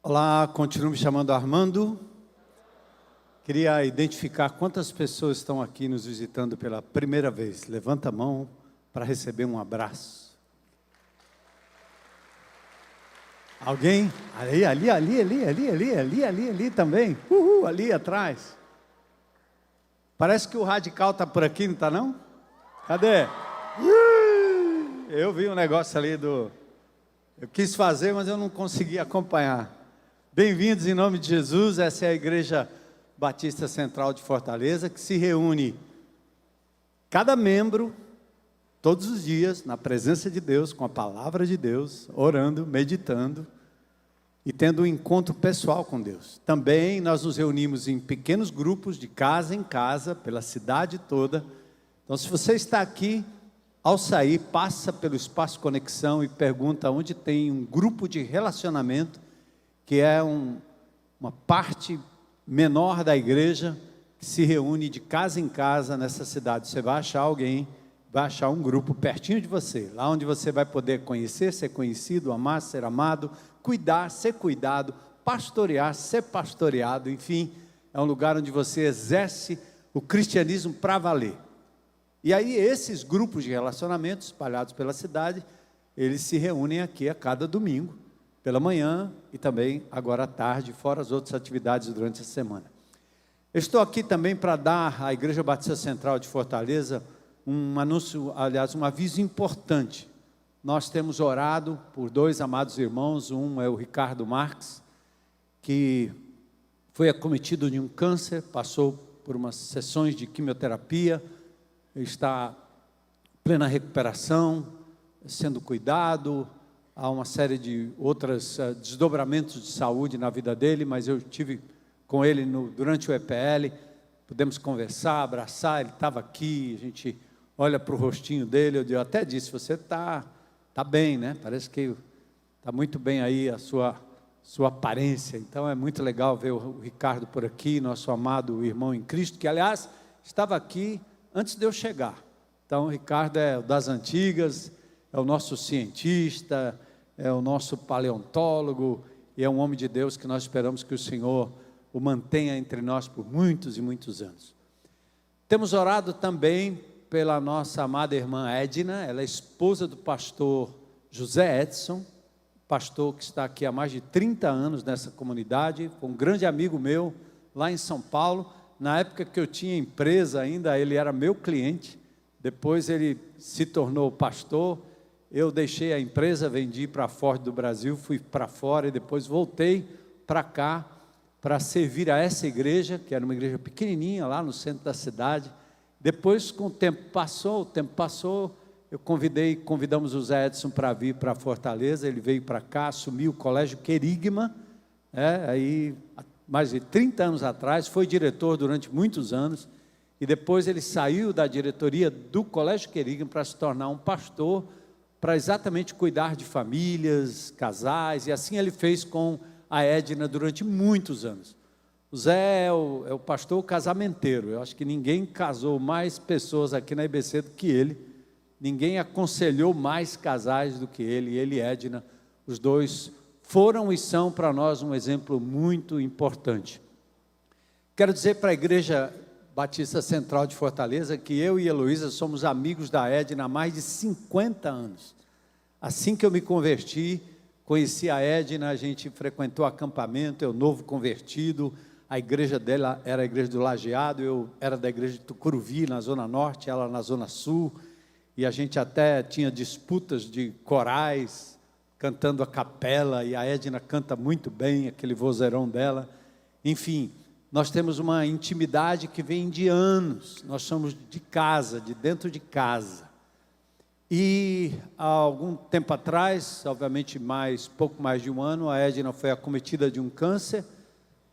Olá, continuo me chamando Armando. Queria identificar quantas pessoas estão aqui nos visitando pela primeira vez. Levanta a mão para receber um abraço. Alguém? Ali também. Ali atrás. Parece que o radical está por aqui, não está não? Cadê? Eu vi um negócio ali do... Eu quis fazer, mas eu não consegui acompanhar. Bem-vindos em nome de Jesus. Essa é a Igreja Batista Central de Fortaleza, que se reúne cada membro, todos os dias, na presença de Deus, com a palavra de Deus, orando, meditando e tendo um encontro pessoal com Deus. Também nós nos reunimos em pequenos grupos, de casa em casa, pela cidade toda. Então, se você está aqui, ao sair, passa pelo Espaço Conexão e pergunta onde tem um grupo de relacionamento, que é uma parte menor da igreja, que se reúne de casa em casa nessa cidade. Você vai achar alguém, vai achar um grupo pertinho de você, lá onde você vai poder conhecer, ser conhecido, amar, ser amado, cuidar, ser cuidado, pastorear, ser pastoreado, enfim, é um lugar onde você exerce o cristianismo para valer. E aí esses grupos de relacionamento espalhados pela cidade, eles se reúnem aqui a cada domingo, pela manhã e também agora à tarde, fora as outras atividades durante a semana. Eu estou aqui também para dar à Igreja Batista Central de Fortaleza um anúncio, aliás, um aviso importante. Nós temos orado por dois amados irmãos, um é o Ricardo Marques, que foi acometido de um câncer, passou por umas sessões de quimioterapia, está em plena recuperação, sendo cuidado. Há uma série de outros desdobramentos de saúde na vida dele, mas eu estive com ele durante o EPL, pudemos conversar, abraçar, ele estava aqui, a gente olha para o rostinho dele, eu até disse, você está bem, né? Parece que está muito bem aí a sua aparência, então é muito legal ver o Ricardo por aqui, nosso amado irmão em Cristo, que aliás estava aqui antes de eu chegar. Então o Ricardo é o das antigas, é o nosso cientista, é o nosso paleontólogo, e é um homem de Deus que nós esperamos que o Senhor o mantenha entre nós por muitos e muitos anos. Temos orado também pela nossa amada irmã Edna, ela é esposa do pastor José Edson, pastor que está aqui há mais de 30 anos nessa comunidade, foi um grande amigo meu lá em São Paulo. Na época que eu tinha empresa ainda, ele era meu cliente, depois ele se tornou pastor. Eu deixei a empresa, vendi para a Ford do Brasil, fui para fora e depois voltei para cá para servir a essa igreja, que era uma igreja pequenininha lá no centro da cidade. Depois, com o tempo passou, convidamos o Zé Edson para vir para Fortaleza, ele veio para cá, assumiu o Colégio Querigma, aí mais de 30 anos atrás, foi diretor durante muitos anos, e depois ele saiu da diretoria do Colégio Querigma para se tornar um pastor, para exatamente cuidar de famílias, casais, e assim ele fez com a Edna durante muitos anos. O Zé é o pastor casamenteiro, eu acho que ninguém casou mais pessoas aqui na IBC do que ele, ninguém aconselhou mais casais do que ele e Edna, os dois foram e são para nós um exemplo muito importante. Quero dizer para a Igreja Batista Central de Fortaleza, que eu e Heloísa somos amigos da Edna há mais de 50 anos. Assim que eu me converti, conheci a Edna, a gente frequentou acampamento, eu novo convertido, a igreja dela era a igreja do Lajeado, eu era da igreja de Tucuruvi, na Zona Norte, ela na Zona Sul, e a gente até tinha disputas de corais, cantando a capela, e a Edna canta muito bem, aquele vozeirão dela, enfim... Nós temos uma intimidade que vem de anos, nós somos de casa, de dentro de casa. E há algum tempo atrás, obviamente pouco mais de um ano, a Edna foi acometida de um câncer,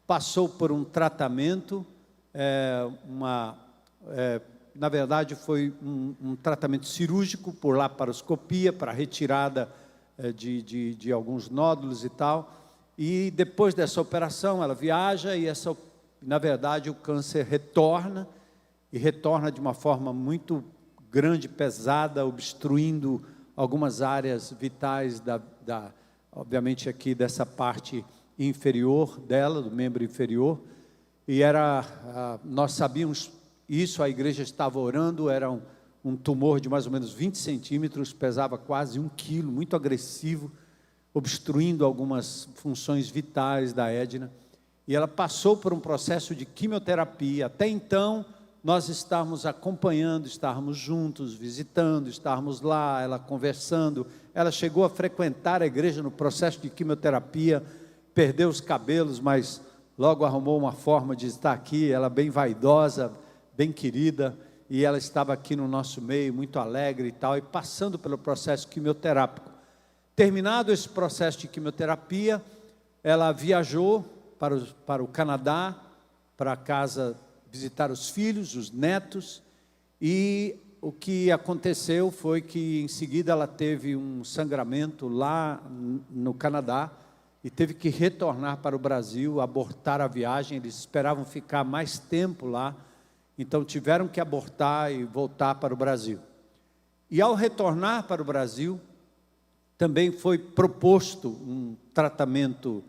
passou por um tratamento, na verdade foi um tratamento cirúrgico por laparoscopia, para retirada de alguns nódulos e tal. E depois dessa operação ela viaja e na verdade, o câncer retorna, e retorna de uma forma muito grande, pesada, obstruindo algumas áreas vitais, obviamente aqui dessa parte inferior dela, do membro inferior, e nós sabíamos isso, a igreja estava orando, era um tumor de mais ou menos 20 centímetros, pesava quase 1 quilo, muito agressivo, obstruindo algumas funções vitais da Edna, e ela passou por um processo de quimioterapia. Até então, nós estávamos acompanhando, estávamos juntos, visitando, estávamos lá, ela conversando. Ela chegou a frequentar a igreja no processo de quimioterapia, perdeu os cabelos, mas logo arrumou uma forma de estar aqui. Ela bem vaidosa, bem querida, e ela estava aqui no nosso meio, muito alegre e tal, e passando pelo processo quimioterápico. Terminado esse processo de quimioterapia, ela viajou para o Canadá, para casa visitar os filhos, os netos, e o que aconteceu foi que em seguida ela teve um sangramento lá no Canadá, e teve que retornar para o Brasil, abortar a viagem. Eles esperavam ficar mais tempo lá, então tiveram que abortar e voltar para o Brasil. E ao retornar para o Brasil, também foi proposto um tratamento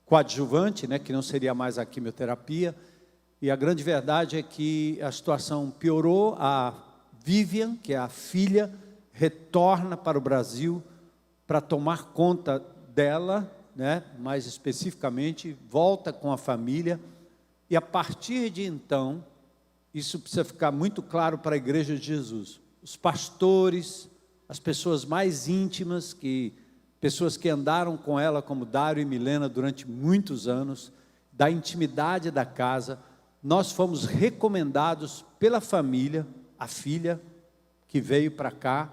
coadjuvante, né, que não seria mais a quimioterapia, e a grande verdade é que a situação piorou. A Vivian, que é a filha, retorna para o Brasil para tomar conta dela, né, mais especificamente, volta com a família, e a partir de então, isso precisa ficar muito claro para a Igreja de Jesus, os pastores, as pessoas mais íntimas, pessoas que andaram com ela, como Dário e Milena, durante muitos anos, da intimidade da casa, nós fomos recomendados pela família, a filha que veio para cá,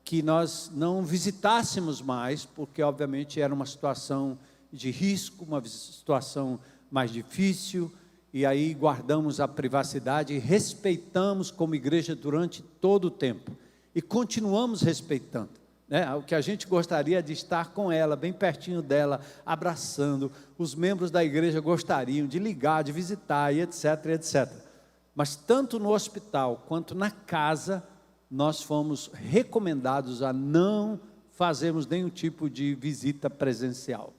que nós não visitássemos mais, porque obviamente era uma situação de risco, uma situação mais difícil, e aí guardamos a privacidade e respeitamos como igreja durante todo o tempo, e continuamos respeitando, né? O que a gente gostaria de estar com ela, bem pertinho dela, abraçando. Os membros da igreja gostariam de ligar, de visitar, e etc, etc. Mas tanto no hospital quanto na casa, nós fomos recomendados a não fazermos nenhum tipo de visita presencial.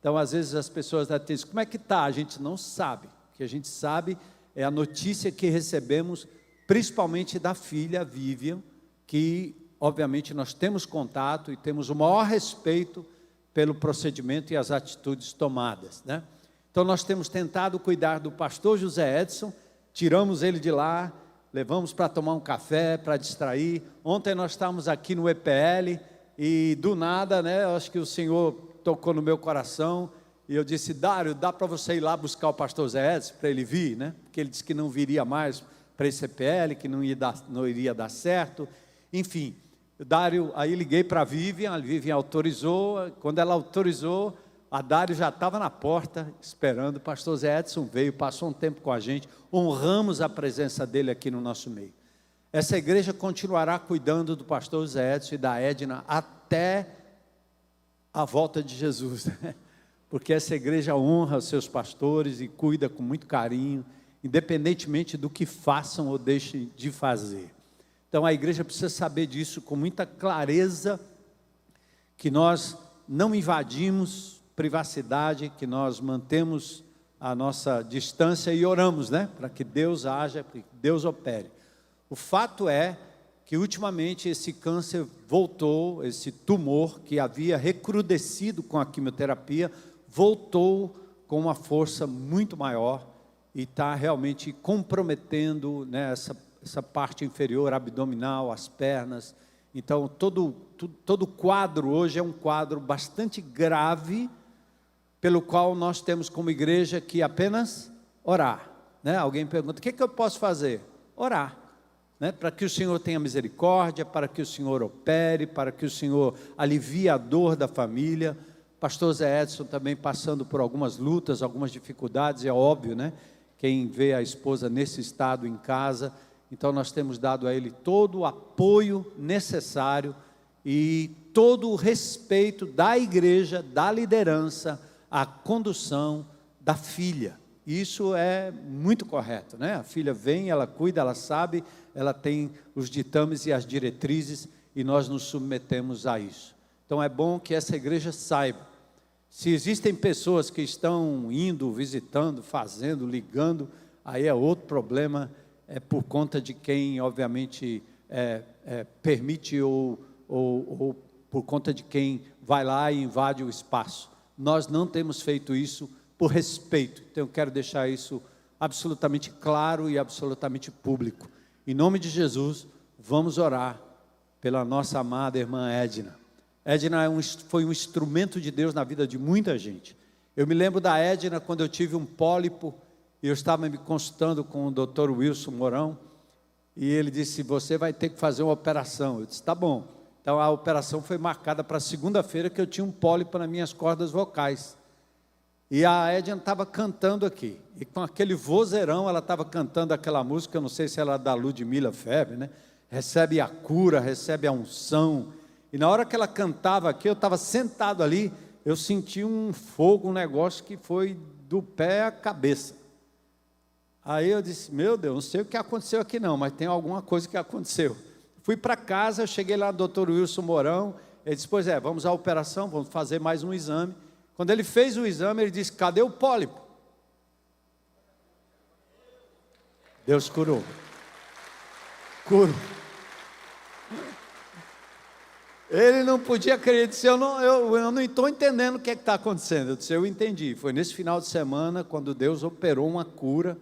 Então, às vezes as pessoas dizem, como é que está? A gente não sabe. O que a gente sabe é a notícia que recebemos, principalmente da filha Vivian, que obviamente nós temos contato e temos o maior respeito pelo procedimento e as atitudes tomadas, né? Então nós temos tentado cuidar do pastor José Edson, tiramos ele de lá, levamos para tomar um café, para distrair. Ontem nós estávamos aqui no EPL e do nada, né, eu acho que o Senhor tocou no meu coração, e eu disse, Dário, dá para você ir lá buscar o pastor Zé Edson, para ele vir, né? Porque ele disse que não viria mais para esse EPL, que não iria dar certo. Enfim, Dário, aí liguei para a Vivian autorizou. Quando ela autorizou, a Dário já estava na porta, esperando. O pastor Zé Edson veio, passou um tempo com a gente, honramos a presença dele aqui no nosso meio. Essa igreja continuará cuidando do pastor Zé Edson e da Edna até a volta de Jesus, né? Porque essa igreja honra os seus pastores e cuida com muito carinho, independentemente do que façam ou deixem de fazer. Então a igreja precisa saber disso com muita clareza, que nós não invadimos privacidade, que nós mantemos a nossa distância e oramos, né? Para que Deus haja, para que Deus opere. O fato é que ultimamente esse câncer voltou, esse tumor que havia recrudescido com a quimioterapia, voltou com uma força muito maior e está realmente comprometendo, né, essa parte inferior, abdominal, as pernas. Então todo o quadro hoje é um quadro bastante grave, pelo qual nós temos como igreja que apenas orar, né? Alguém pergunta, o que eu posso fazer? Orar, né? Para que o Senhor tenha misericórdia, para que o Senhor opere, para que o Senhor alivie a dor da família. Pastor Zé Edson também passando por algumas lutas, algumas dificuldades, é óbvio, né? Quem vê a esposa nesse estado em casa, então nós temos dado a ele todo o apoio necessário e todo o respeito da igreja, da liderança, à condução da filha. Isso é muito correto, né? A filha vem, ela cuida, ela sabe, ela tem os ditames e as diretrizes e nós nos submetemos a isso. Então é bom que essa igreja saiba Se existem pessoas que estão indo, visitando, fazendo, ligando, aí é outro problema, é por conta de quem, obviamente, permite ou por conta de quem vai lá e invade o espaço. Nós não temos feito isso por respeito, então eu quero deixar isso absolutamente claro e absolutamente público. Em nome de Jesus, vamos orar pela nossa amada irmã Edna. Edna foi um instrumento de Deus na vida de muita gente. Eu me lembro da Edna quando eu tive um pólipo, e eu estava me consultando com o Dr. Wilson Mourão, e ele disse, você vai ter que fazer uma operação. Eu disse, tá bom. Então a operação foi marcada para segunda-feira, que eu tinha um pólipo nas minhas cordas vocais. E a Edna estava cantando aqui, e com aquele vozeirão, ela estava cantando aquela música, eu não sei se ela é da Ludmilla Febre, né? Recebe a cura, recebe a unção. E na hora que ela cantava aqui, eu estava sentado ali, eu senti um fogo, um negócio que foi do pé à cabeça. Aí eu disse, meu Deus, não sei o que aconteceu aqui não, mas tem alguma coisa que aconteceu. Fui para casa, eu cheguei lá no Dr. Wilson Mourão, ele disse, pois é, vamos à operação, vamos fazer mais um exame. Quando ele fez o exame, ele disse, cadê o pólipo? Deus curou. Curou. Ele não podia acreditar, disse, eu não estou entendendo o que está acontecendo. Eu disse, eu entendi. Foi nesse final de semana, quando Deus operou uma cura,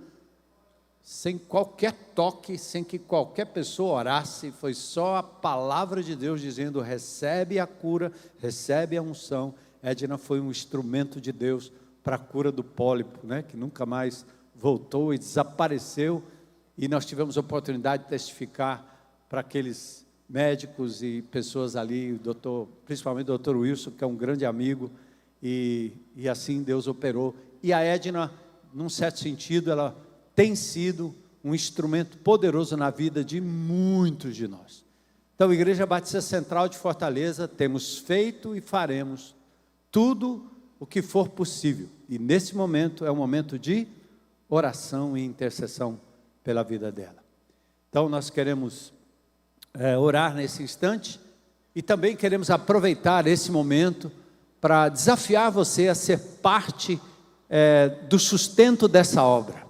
sem qualquer toque, sem que qualquer pessoa orasse, foi só a palavra de Deus dizendo, recebe a cura, recebe a unção. Edna foi um instrumento de Deus para a cura do pólipo, né, que nunca mais voltou e desapareceu, e nós tivemos a oportunidade de testificar para aqueles médicos e pessoas ali, principalmente o Dr. Wilson, que é um grande amigo, e assim Deus operou. E a Edna, num certo sentido, ela tem sido um instrumento poderoso na vida de muitos de nós. Então, Igreja Batista Central de Fortaleza, temos feito e faremos tudo o que for possível. E nesse momento é um momento de oração e intercessão pela vida dela. Então nós queremos orar nesse instante e também queremos aproveitar esse momento para desafiar você a ser parte do sustento dessa obra.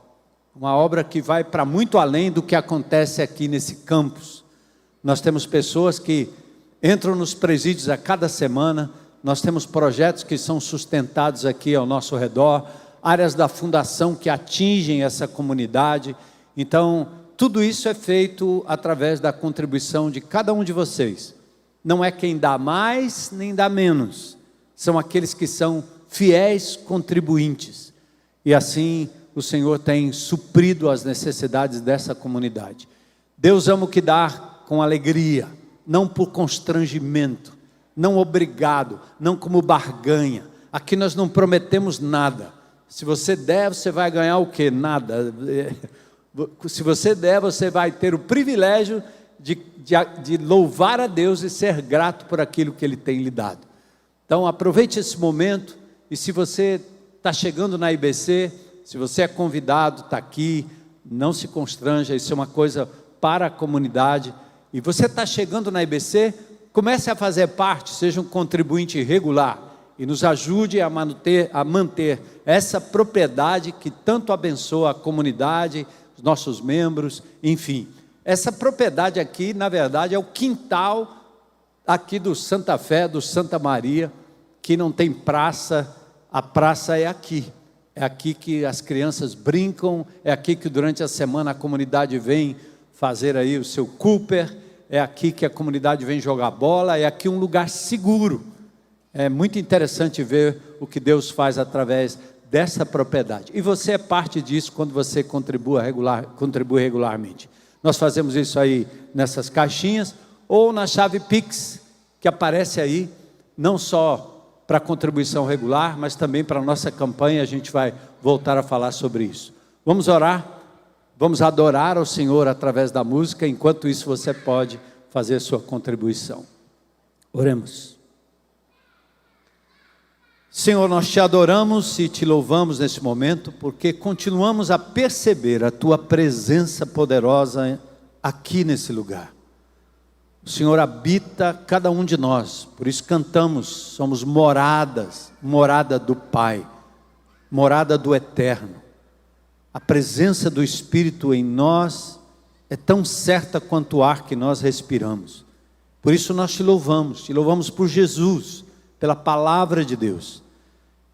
Uma obra que vai para muito além do que acontece aqui nesse campus. Nós temos pessoas que entram nos presídios a cada semana. Nós temos projetos que são sustentados aqui ao nosso redor, áreas da fundação que atingem essa comunidade. Então, tudo isso é feito através da contribuição de cada um de vocês. Não é quem dá mais, nem dá menos. São aqueles que são fiéis contribuintes. E assim, o Senhor tem suprido as necessidades dessa comunidade. Deus ama o que dá com alegria, não por constrangimento. Não obrigado, não como barganha. Aqui nós não prometemos nada. Se você der, você vai ganhar o quê? Nada. Se você der, você vai ter o privilégio de louvar a Deus e ser grato por aquilo que Ele tem lhe dado. Então aproveite esse momento, e se você está chegando na IBC, se você é convidado, está aqui, não se constranja, isso é uma coisa para a comunidade. E você está chegando na IBC, comece a fazer parte, seja um contribuinte regular e nos ajude a manter essa propriedade que tanto abençoa a comunidade, os nossos membros, enfim. Essa propriedade aqui, na verdade, é o quintal aqui do Santa Fé, do Santa Maria, que não tem praça, a praça é aqui. É aqui que as crianças brincam, é aqui que durante a semana a comunidade vem fazer aí o seu Cooper, é aqui que a comunidade vem jogar bola, é aqui um lugar seguro. É muito interessante ver o que Deus faz através dessa propriedade. E você é parte disso quando você contribui regularmente. Nós fazemos isso aí nessas caixinhas, ou na chave Pix, que aparece aí, não só para contribuição regular, mas também para a nossa campanha. A gente vai voltar a falar sobre isso. Vamos orar? Vamos adorar ao Senhor através da música. Enquanto isso, você pode fazer sua contribuição. Oremos. Senhor, nós te adoramos e te louvamos nesse momento, porque continuamos a perceber a tua presença poderosa aqui nesse lugar. O Senhor habita cada um de nós, por isso cantamos, somos moradas, morada do Pai, morada do Eterno. A presença do Espírito em nós é tão certa quanto o ar que nós respiramos. Por isso nós te louvamos por Jesus, pela palavra de Deus.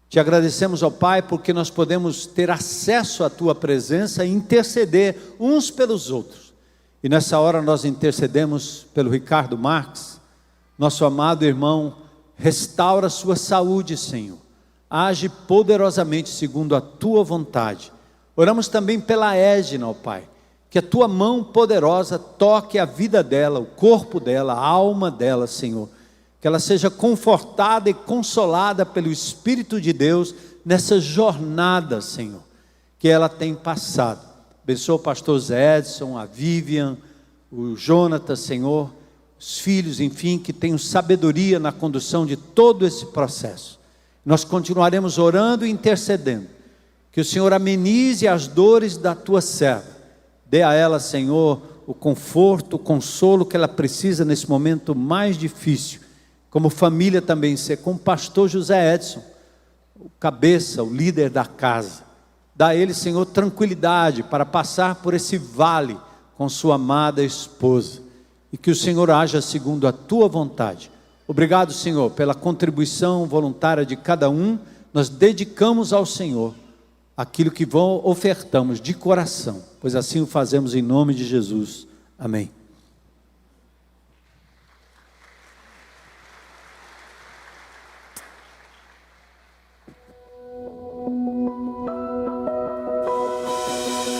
Te agradecemos, ó Pai, porque nós podemos ter acesso à Tua presença e interceder uns pelos outros. E nessa hora nós intercedemos pelo Ricardo Marques, nosso amado irmão. Restaura sua saúde, Senhor. Age poderosamente segundo a Tua vontade. Oramos também pela Edna, ó Pai, que a Tua mão poderosa toque a vida dela, o corpo dela, a alma dela, Senhor. Que ela seja confortada e consolada pelo Espírito de Deus nessa jornada, Senhor, que ela tem passado. Abençoa o pastor Zé Edson, a Vivian, o Jonathan, Senhor, os filhos, enfim, que tenham sabedoria na condução de todo esse processo. Nós continuaremos orando e intercedendo. Que o Senhor amenize as dores da Tua serva. Dê a ela, Senhor, o conforto, o consolo que ela precisa nesse momento mais difícil. Como família também ser, como o pastor José Edson, o cabeça, o líder da casa. Dá a ele, Senhor, tranquilidade para passar por esse vale com sua amada esposa. E que o Senhor haja segundo a Tua vontade. Obrigado, Senhor, pela contribuição voluntária de cada um. Nós dedicamos ao Senhor aquilo que ofertamos de coração, pois assim o fazemos em nome de Jesus. Amém.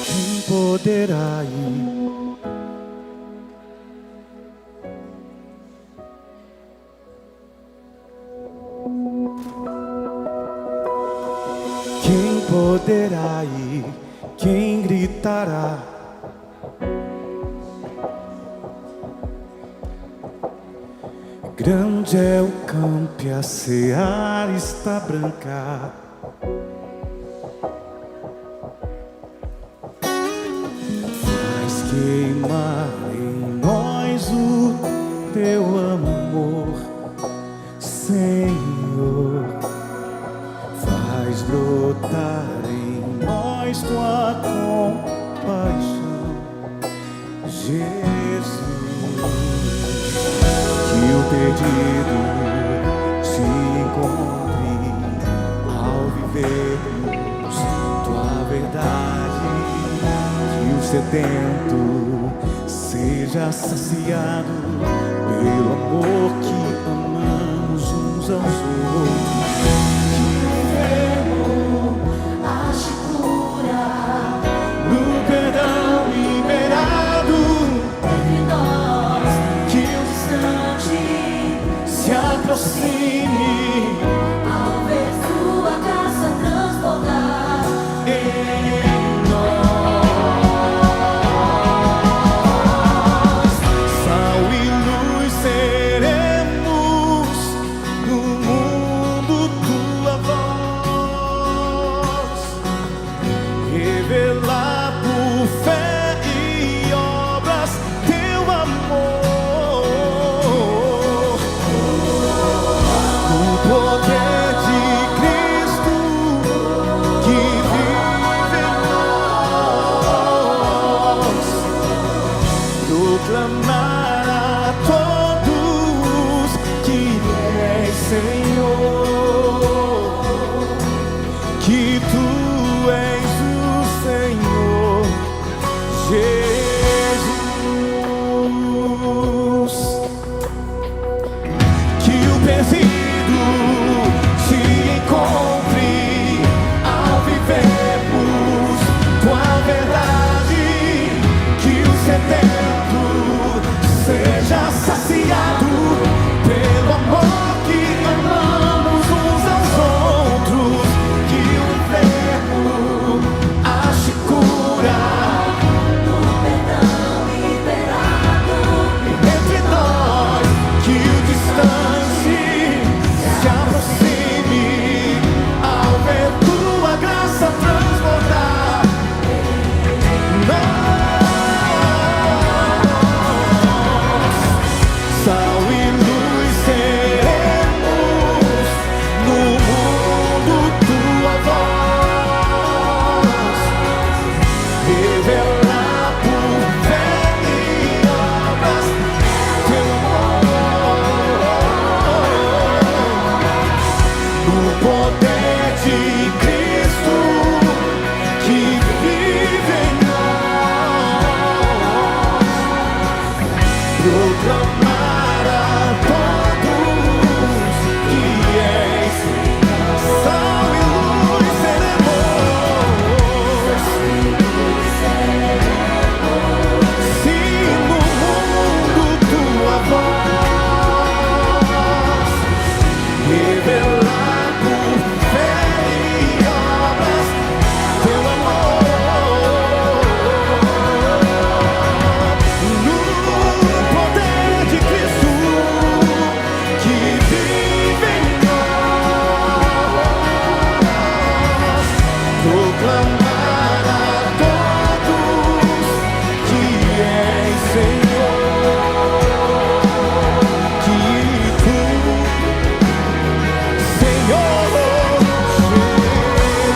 Quem poderá ir? Quem poderá ir? Quem gritará? Grande é o campo e a seara está branca. Faz queimar em nós o Teu amor, Senhor. Faz brotar em nós Tua compaixão, Jesus. Que o perdido se encontre ao vivermos Tua verdade. Que o sedento seja saciado pelo amor que amamos uns aos outros. Ao ver Sua graça transbordar em nós, sal e luz seremos no mundo Tua voz, revelar por fé e obras Teu amor. Poder de Cristo que vive em nós, proclamar a todos que és Senhor, que Tu és o Senhor Jesus. Que o perdido se encontre ao vivermos Tua verdade. Que o sedento seja saciado pelo amor que amamos uns aos outros. Que o no poder de Cristo que vive em nós, proclamar a todos que és sal e luz seremos. Se no mundo tua voz revelar por fé e obras teu amor, no poder de Cristo que vive em nós, proclamar a todos que és Senhor, que tu, Senhor Jesus,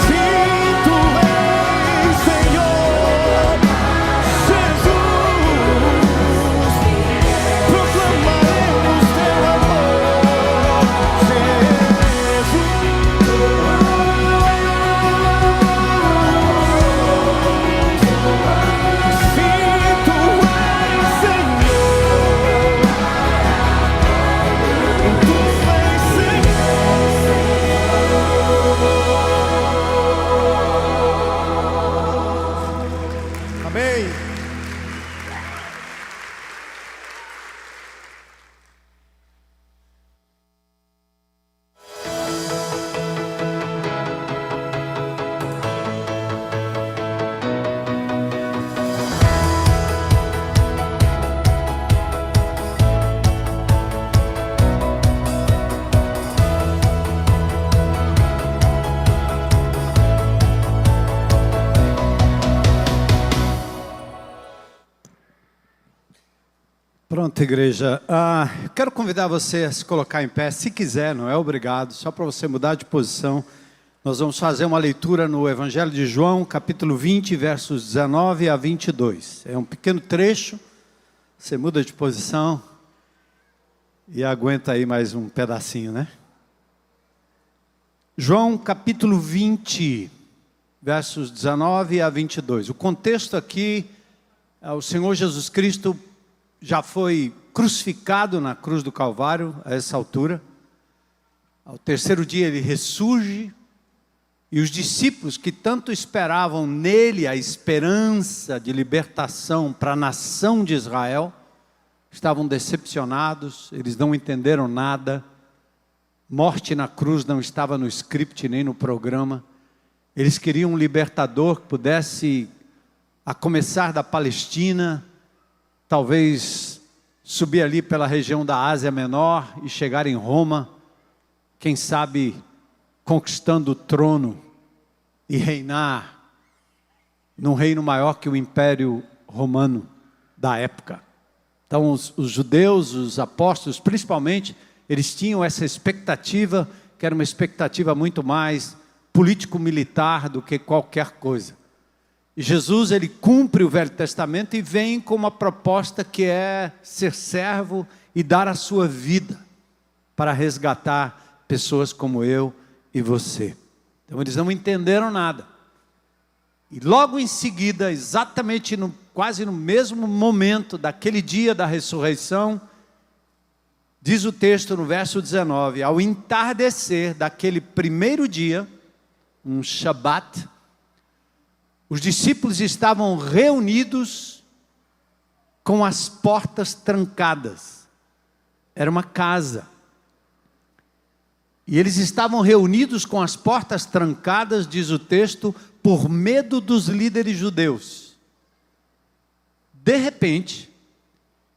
se tu és Senhor Jesus, proclamaremos teu amor, Jesus. Se tu és Senhor, tu és Senhor. Amém. Pronto, igreja. Quero convidar você a se colocar em pé, se quiser, não é obrigado, só para você mudar de posição. Nós vamos fazer uma leitura no Evangelho de João, capítulo 20, versos 19 a 22. É um pequeno trecho, você muda de posição e aguenta aí mais um pedacinho, né? João, capítulo 20, versos 19 a 22. O contexto aqui, o Senhor Jesus Cristo já foi crucificado na cruz do Calvário, a essa altura. Ao terceiro dia ele ressurge, e os discípulos que tanto esperavam nele a esperança de libertação para a nação de Israel, estavam decepcionados, eles não entenderam nada. Morte na cruz não estava no script nem no programa. Eles queriam um libertador que pudesse, a começar da Palestina, talvez subir ali pela região da Ásia Menor e chegar em Roma, quem sabe conquistando o trono e reinar num reino maior que o Império Romano da época. Então os judeus, os apóstolos principalmente, eles tinham essa expectativa, que era uma expectativa muito mais político-militar do que qualquer coisa. E Jesus, ele cumpre o Velho Testamento e vem com uma proposta que é ser servo e dar a sua vida para resgatar pessoas como eu e você. Então eles não entenderam nada. E logo em seguida, exatamente quase no mesmo momento daquele dia da ressurreição, diz o texto no verso 19, ao entardecer daquele primeiro dia, um Shabat, os discípulos estavam reunidos com as portas trancadas. Era uma casa. E eles estavam reunidos com as portas trancadas, diz o texto, por medo dos líderes judeus. De repente,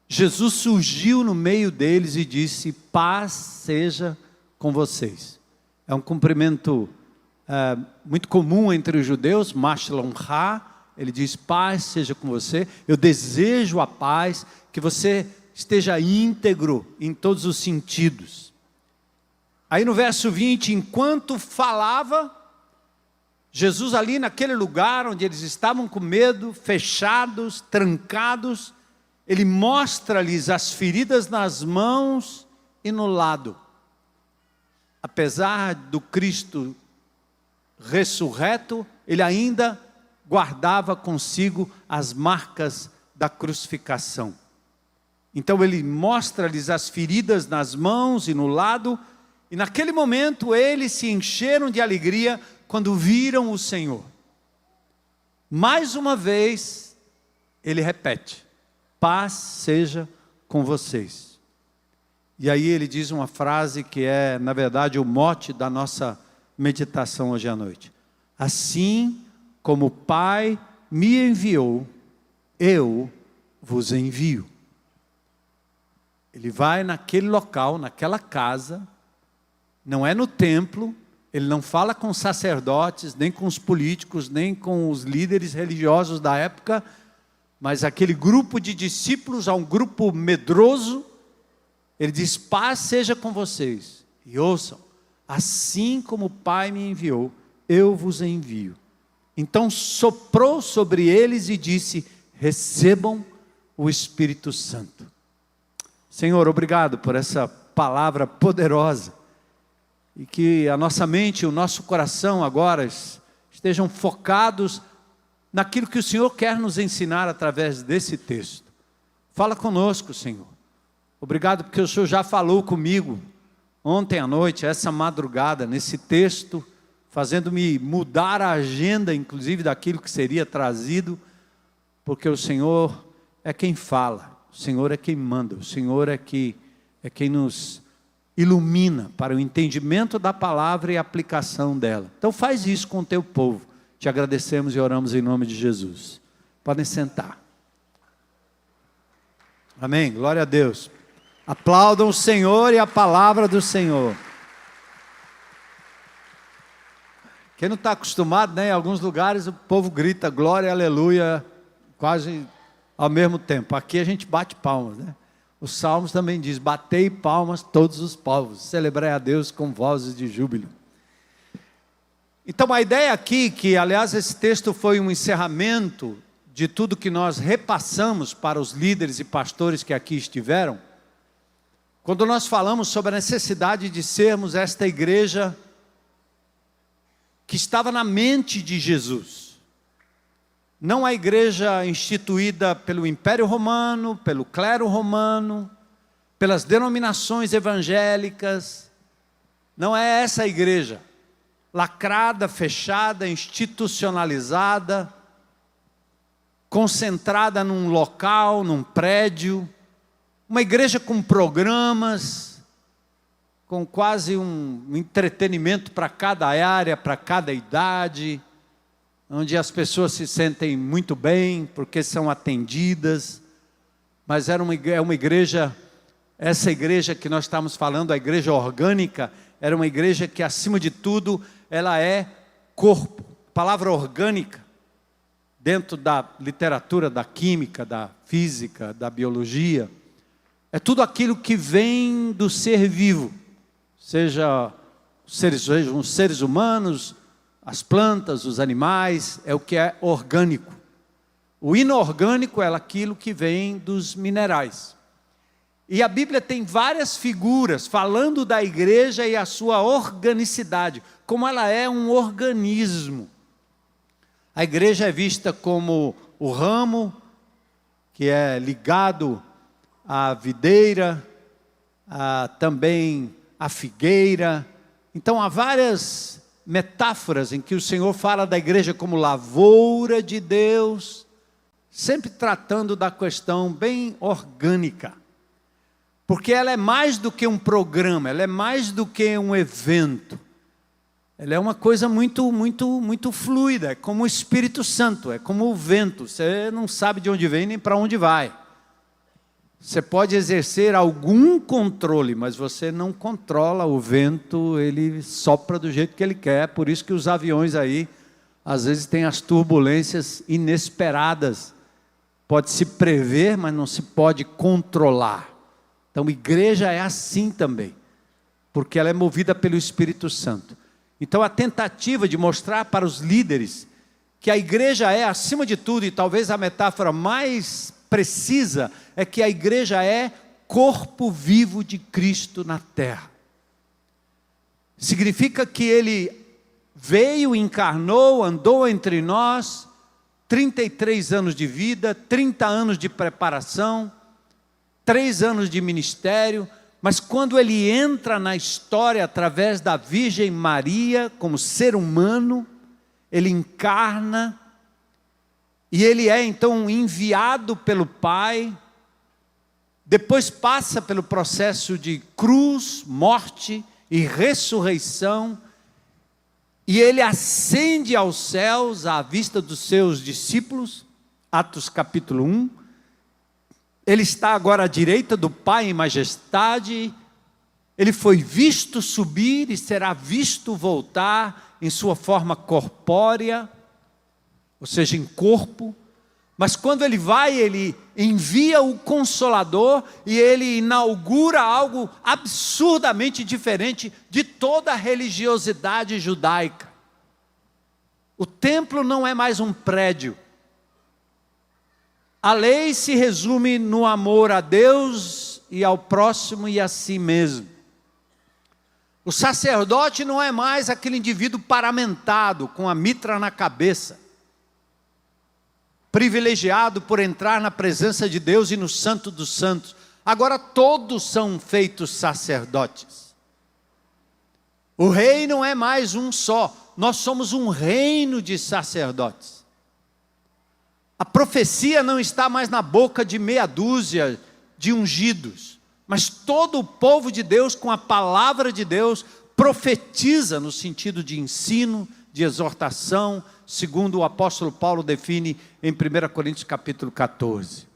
Jesus surgiu no meio deles e disse: paz seja com vocês. É um cumprimento muito comum entre os judeus, ma shalom ha, ele diz: paz seja com você, eu desejo a paz, que você esteja íntegro em todos os sentidos. Aí no verso 20, enquanto falava, Jesus ali naquele lugar onde eles estavam com medo, fechados, trancados, ele mostra-lhes as feridas nas mãos e no lado. Apesar do Cristo ressurreto, ele ainda guardava consigo as marcas da crucificação. Então ele mostra-lhes as feridas nas mãos e no lado, e naquele momento eles se encheram de alegria quando viram o Senhor. Mais uma vez, ele repete: paz seja com vocês. E aí ele diz uma frase que é, na verdade, o mote da nossa meditação hoje à noite. Assim como o Pai me enviou, eu vos envio. Ele vai naquele local, naquela casa, não é no templo, ele não fala com os sacerdotes, nem com os políticos, nem com os líderes religiosos da época, mas aquele grupo de discípulos, um grupo medroso, ele diz: paz seja com vocês. E ouçam, assim como o Pai me enviou, eu vos envio. Então soprou sobre eles e disse: recebam o Espírito Santo. Senhor, obrigado por essa palavra poderosa, e que a nossa mente e o nosso coração agora estejam focados naquilo que o Senhor quer nos ensinar através desse texto. Fala conosco, Senhor. Obrigado porque o Senhor já falou comigo ontem à noite, essa madrugada, nesse texto, fazendo-me mudar a agenda, inclusive, daquilo que seria trazido, porque o Senhor é quem fala, o Senhor é quem manda, o Senhor é quem nos ilumina para o entendimento da palavra e a aplicação dela. Então faz isso com o teu povo. Te agradecemos e oramos em nome de Jesus. Podem sentar. Amém, glória a Deus. Aplaudam o Senhor e a palavra do Senhor. Quem não está acostumado, né, em alguns lugares o povo grita glória, aleluia, quase ao mesmo tempo. Aqui a gente bate palmas, né? Os Salmos também diz: batei palmas todos os povos, celebrai a Deus com vozes de júbilo. Então a ideia aqui, que aliás esse texto foi um encerramento de tudo que nós repassamos para os líderes e pastores que aqui estiveram, quando nós falamos sobre a necessidade de sermos esta igreja que estava na mente de Jesus. Não a igreja instituída pelo Império Romano, pelo clero romano, pelas denominações evangélicas. Não é essa a igreja, lacrada, fechada, institucionalizada, concentrada num local, num prédio. Uma igreja com programas, com quase um entretenimento para cada área, para cada idade, onde as pessoas se sentem muito bem, porque são atendidas. Mas é uma igreja, essa igreja que nós estamos falando, a igreja orgânica, era uma igreja que, acima de tudo, ela é corpo. Palavra orgânica, dentro da literatura, da química, da física, da biologia, é tudo aquilo que vem do ser vivo, seja os seres humanos, as plantas, os animais, é o que é orgânico. O inorgânico é aquilo que vem dos minerais. E a Bíblia tem várias figuras falando da igreja e a sua organicidade, como ela é um organismo. A igreja é vista como o ramo que é ligado à videira, também à figueira. Então há várias metáforas em que o Senhor fala da igreja como lavoura de Deus, sempre tratando da questão bem orgânica, porque ela é mais do que um programa, ela é mais do que um evento, ela é uma coisa muito fluida, é como o Espírito Santo, é como o vento, você não sabe de onde vem nem para onde vai. Você pode exercer algum controle, mas você não controla o vento, ele sopra do jeito que ele quer. Por isso que os aviões aí, às vezes tem as turbulências inesperadas. Pode se prever, mas não se pode controlar. Então igreja é assim também, porque ela é movida pelo Espírito Santo. Então a tentativa de mostrar para os líderes que a igreja é, acima de tudo, e talvez a metáfora mais precisa é que a igreja é corpo vivo de Cristo na terra. Significa que Ele veio, encarnou, andou entre nós, 33 anos de vida, 30 anos de preparação, 3 anos de ministério, mas quando Ele entra na história através da Virgem Maria, como ser humano, Ele encarna, e Ele é então enviado pelo Pai, depois passa pelo processo de cruz, morte e ressurreição, e Ele ascende aos céus à vista dos seus discípulos, Atos capítulo 1, Ele está agora à direita do Pai em majestade, Ele foi visto subir e será visto voltar em sua forma corpórea, ou seja, em corpo, mas quando Ele vai, Ele envia o Consolador e Ele inaugura algo absurdamente diferente de toda a religiosidade judaica. O templo não é mais um prédio. A lei se resume no amor a Deus e ao próximo e a si mesmo. O sacerdote não é mais aquele indivíduo paramentado, com a mitra na cabeça, privilegiado por entrar na presença de Deus e no Santo dos Santos. Agora todos são feitos sacerdotes. O rei não é mais um só, nós somos um reino de sacerdotes. A profecia não está mais na boca de meia dúzia de ungidos, mas todo o povo de Deus, com a palavra de Deus, profetiza no sentido de ensino, de exortação, segundo o apóstolo Paulo define em 1 Coríntios capítulo 14.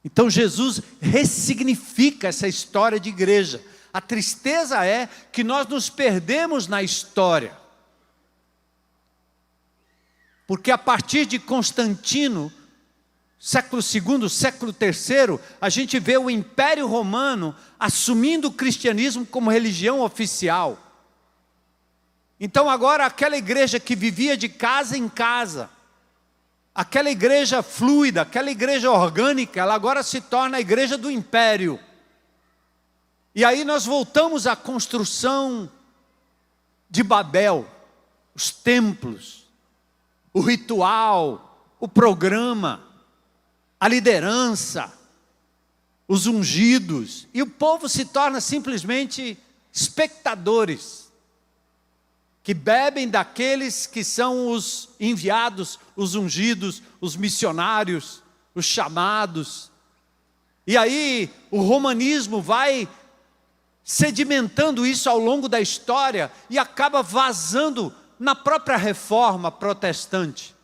Então Jesus ressignifica essa história de igreja. A tristeza é que nós nos perdemos na história. Porque a partir de Constantino, século II, século III, a gente vê o Império Romano assumindo o cristianismo como religião oficial. Então agora aquela igreja que vivia de casa em casa, aquela igreja fluida, aquela igreja orgânica, ela agora se torna a igreja do império. E aí nós voltamos à construção de Babel, os templos, o ritual, o programa, a liderança, os ungidos, e o povo se torna simplesmente espectadores, que bebem daqueles que são os enviados, os ungidos, os missionários, os chamados. E aí o romanismo vai sedimentando isso ao longo da história e acaba vazando na própria reforma protestante.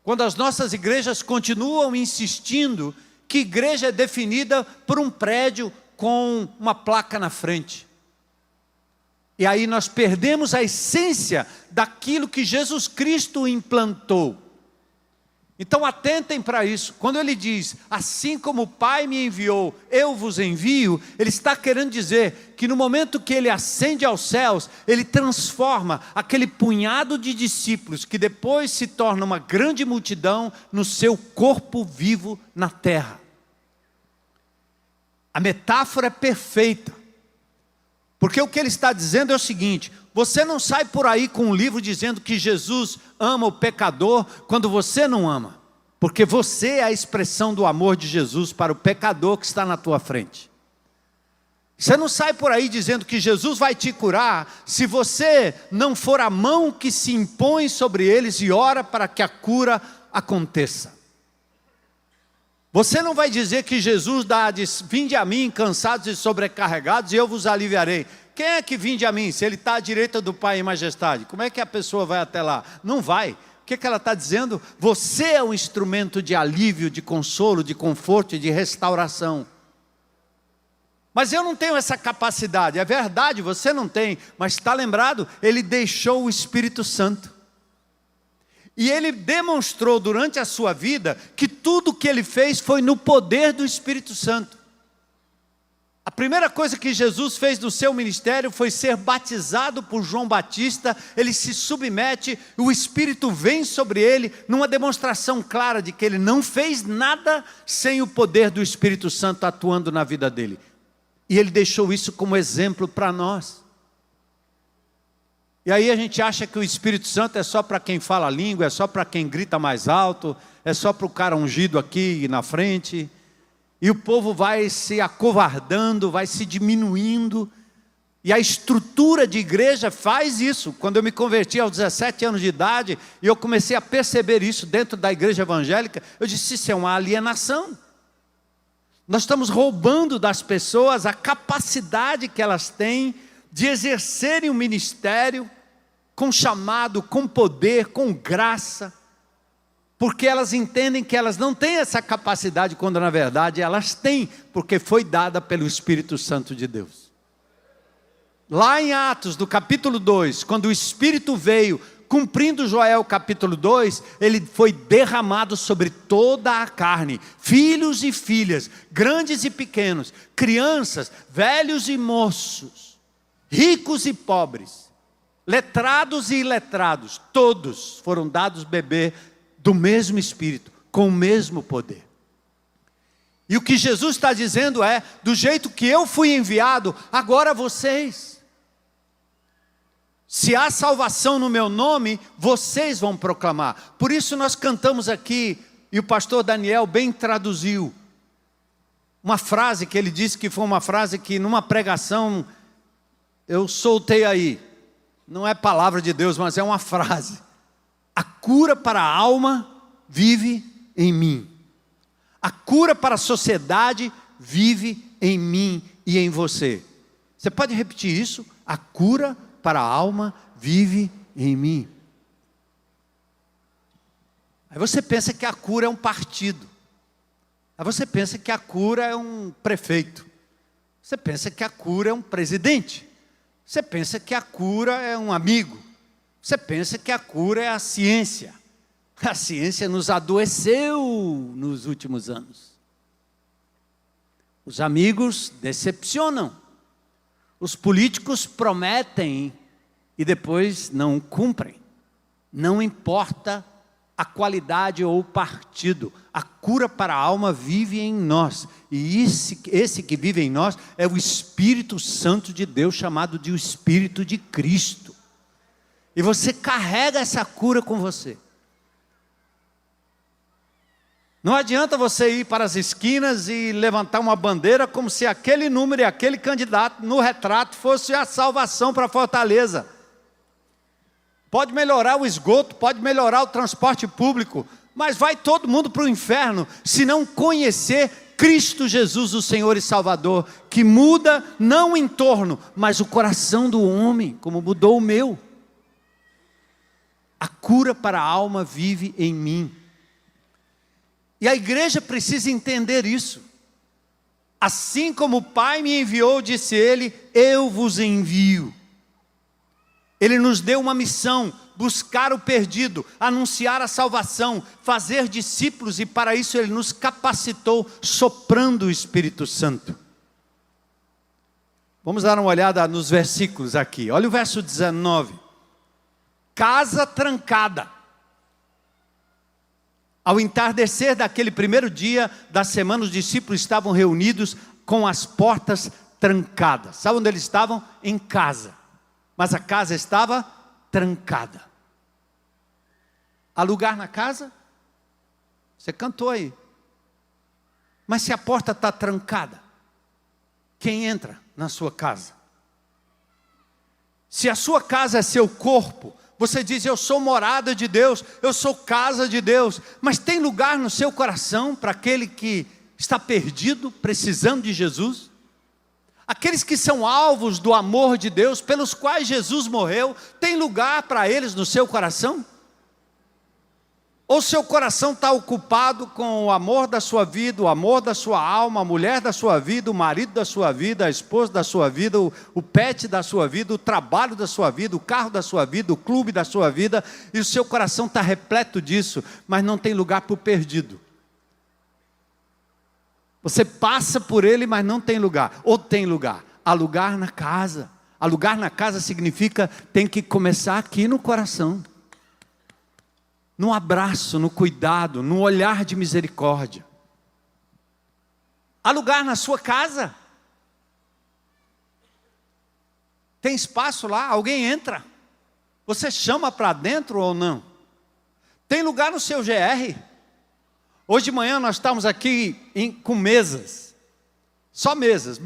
Quando as nossas igrejas continuam insistindo que igreja é definida por um prédio com uma placa na frente. E aí nós perdemos a essência daquilo que Jesus Cristo implantou. Então atentem para isso. Quando Ele diz, assim como o Pai me enviou, eu vos envio, Ele está querendo dizer que no momento que Ele ascende aos céus, Ele transforma aquele punhado de discípulos, que depois se torna uma grande multidão, no seu corpo vivo na terra. A metáfora é perfeita. Porque o que Ele está dizendo é o seguinte: você não sai por aí com um livro dizendo que Jesus ama o pecador quando você não ama. Porque você é a expressão do amor de Jesus para o pecador que está na tua frente. Você não sai por aí dizendo que Jesus vai te curar se você não for a mão que se impõe sobre eles e ora para que a cura aconteça. Você não vai dizer que Jesus diz, vinde a mim cansados e sobrecarregados e eu vos aliviarei. Quem é que vinde a mim? Se Ele está à direita do Pai em majestade, como é que a pessoa vai até lá? Não vai. O que ela está dizendo? Você é um instrumento de alívio, de consolo, de conforto e de restauração. Mas eu não tenho essa capacidade. É verdade, você não tem. Mas está lembrado? Ele deixou o Espírito Santo. E Ele demonstrou durante a sua vida, que tudo que Ele fez foi no poder do Espírito Santo. A primeira coisa que Jesus fez no seu ministério foi ser batizado por João Batista. Ele se submete, o Espírito vem sobre ele, numa demonstração clara de que ele não fez nada sem o poder do Espírito Santo atuando na vida dele. E ele deixou isso como exemplo para nós. E aí a gente acha que o Espírito Santo é só para quem fala a língua, é só para quem grita mais alto, é só para o cara ungido aqui na frente. E o povo vai se acovardando, vai se diminuindo. E a estrutura de igreja faz isso. Quando eu me converti aos 17 anos de idade, e eu comecei a perceber isso dentro da igreja evangélica, eu disse, isso é uma alienação. Nós estamos roubando das pessoas a capacidade que elas têm de exercerem o ministério com chamado, com poder, com graça, porque elas entendem que elas não têm essa capacidade, quando na verdade elas têm, porque foi dada pelo Espírito Santo de Deus. Lá em Atos, do capítulo 2, quando o Espírito veio, cumprindo Joel capítulo 2, ele foi derramado sobre toda a carne, filhos e filhas, grandes e pequenos, crianças, velhos e moços, ricos e pobres, letrados e iletrados, todos foram dados beber do mesmo Espírito, com o mesmo poder. E o que Jesus está dizendo é, do jeito que eu fui enviado, agora vocês. Se há salvação no meu nome, vocês vão proclamar. Por isso nós cantamos aqui, e o pastor Daniel bem traduziu, uma frase que ele disse que foi uma frase que numa pregação eu soltei aí. Não é palavra de Deus, mas é uma frase. A cura para a alma vive em mim. A cura para a sociedade vive em mim e em você. Você pode repetir isso? A cura para a alma vive em mim. Aí você pensa que a cura é um partido. Aí você pensa que a cura é um prefeito. Você pensa que a cura é um presidente. Você pensa que a cura é um amigo. Você pensa que a cura é a ciência. A ciência nos adoeceu nos últimos anos. Os amigos decepcionam. Os políticos prometem e depois não cumprem. Não importa a qualidade ou o partido. A cura para a alma vive em nós. E esse que vive em nós é o Espírito Santo de Deus, chamado de o Espírito de Cristo. E você carrega essa cura com você. Não adianta você ir para as esquinas e levantar uma bandeira como se aquele número e aquele candidato no retrato fosse a salvação para Fortaleza. Pode melhorar o esgoto, pode melhorar o transporte público, mas vai todo mundo para o inferno se não conhecer Cristo Jesus, o Senhor e Salvador, que muda não o entorno, mas o coração do homem, como mudou o meu. A cura para a alma vive em mim. E a igreja precisa entender isso. Assim como o Pai me enviou, disse ele, eu vos envio. Ele nos deu uma missão, buscar o perdido, anunciar a salvação, fazer discípulos, e para isso ele nos capacitou, soprando o Espírito Santo. Vamos dar uma olhada nos versículos aqui. Olha o verso 19. Casa trancada. Ao entardecer daquele primeiro dia da semana, os discípulos estavam reunidos com as portas trancadas. Sabe onde eles estavam? Em casa. Mas a casa estava trancada. Há lugar na casa? Você cantou aí. Mas se a porta está trancada, quem entra na sua casa? Se a sua casa é seu corpo, você diz, eu sou morada de Deus, eu sou casa de Deus, mas tem lugar no seu coração para aquele que está perdido, precisando de Jesus? Aqueles que são alvos do amor de Deus, pelos quais Jesus morreu, tem lugar para eles no seu coração? Ou seu coração está ocupado com o amor da sua vida, o amor da sua alma, a mulher da sua vida, o marido da sua vida, a esposa da sua vida, o pet da sua vida, o trabalho da sua vida, o carro da sua vida, o clube da sua vida, e o seu coração está repleto disso, mas não tem lugar para o perdido. Você passa por ele, mas não tem lugar. Ou tem lugar. Há lugar na casa. Há lugar na casa significa tem que começar aqui no coração. No abraço, no cuidado, no olhar de misericórdia. Há lugar na sua casa. Tem espaço lá, alguém entra. Você chama para dentro ou não? Tem lugar no seu GR. Hoje de manhã nós estávamos aqui com mesas. Só mesas.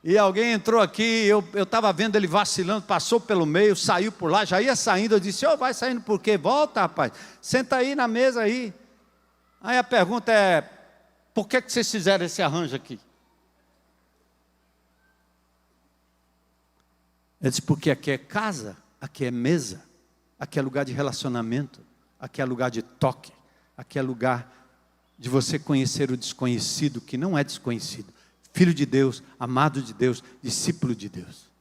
E alguém entrou aqui, eu estava vendo ele vacilando, passou pelo meio, saiu por lá, já ia saindo. Eu disse, vai saindo por quê? Volta, rapaz, senta aí na mesa aí. Aí a pergunta é, por que vocês fizeram esse arranjo aqui? Eu disse, porque aqui é casa, aqui é mesa, aqui é lugar de relacionamento, aqui é lugar de toque, aqui é lugar de você conhecer o desconhecido, que não é desconhecido. Filho de Deus, amado de Deus, discípulo de Deus.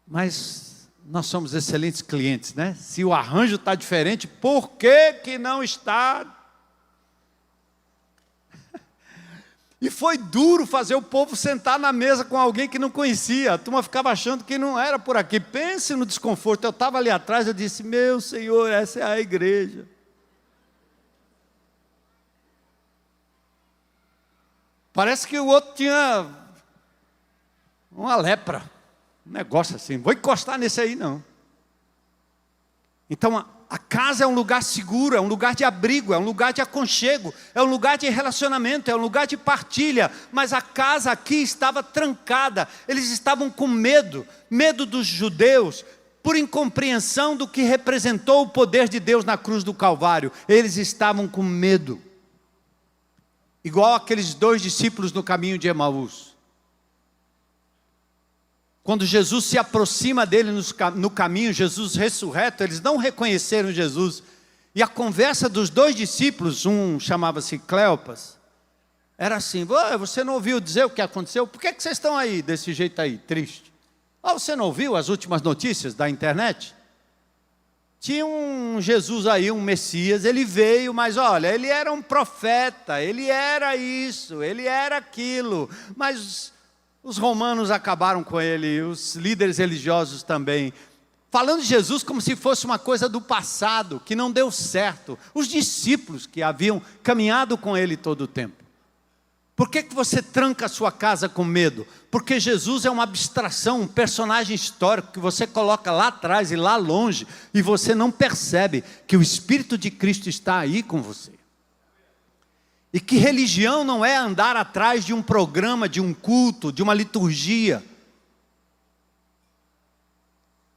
Mas nós somos excelentes clientes, né? Se o arranjo está diferente, por que não está? E foi duro fazer o povo sentar na mesa com alguém que não conhecia. A turma ficava achando que não era por aqui. Pense no desconforto. Eu estava ali atrás, eu disse, meu Senhor, essa é a igreja. Parece que o outro tinha uma lepra. Um negócio assim. Vou encostar nesse aí, não. Então, a casa é um lugar seguro, é um lugar de abrigo, é um lugar de aconchego, é um lugar de relacionamento, é um lugar de partilha. Mas a casa aqui estava trancada. Eles estavam com medo dos judeus, por incompreensão do que representou o poder de Deus na cruz do Calvário. Eles estavam com medo. Igual aqueles 2 discípulos no caminho de Emaús. Quando Jesus se aproxima dele no caminho, Jesus ressurreto, eles não reconheceram Jesus. E a conversa dos 2 discípulos, um chamava-se Cleopas, era assim, você não ouviu dizer o que aconteceu? Por que vocês estão aí, desse jeito aí, triste? Você não ouviu as últimas notícias da internet? Tinha um Jesus aí, um Messias, ele veio, mas olha, ele era um profeta, ele era isso, ele era aquilo, mas os romanos acabaram com ele, os líderes religiosos também, falando de Jesus como se fosse uma coisa do passado, que não deu certo, os discípulos que haviam caminhado com ele todo o tempo. Por que você tranca a sua casa com medo? Porque Jesus é uma abstração, um personagem histórico que você coloca lá atrás e lá longe, e você não percebe que o Espírito de Cristo está aí com você. E que religião não é andar atrás de um programa, de um culto, de uma liturgia,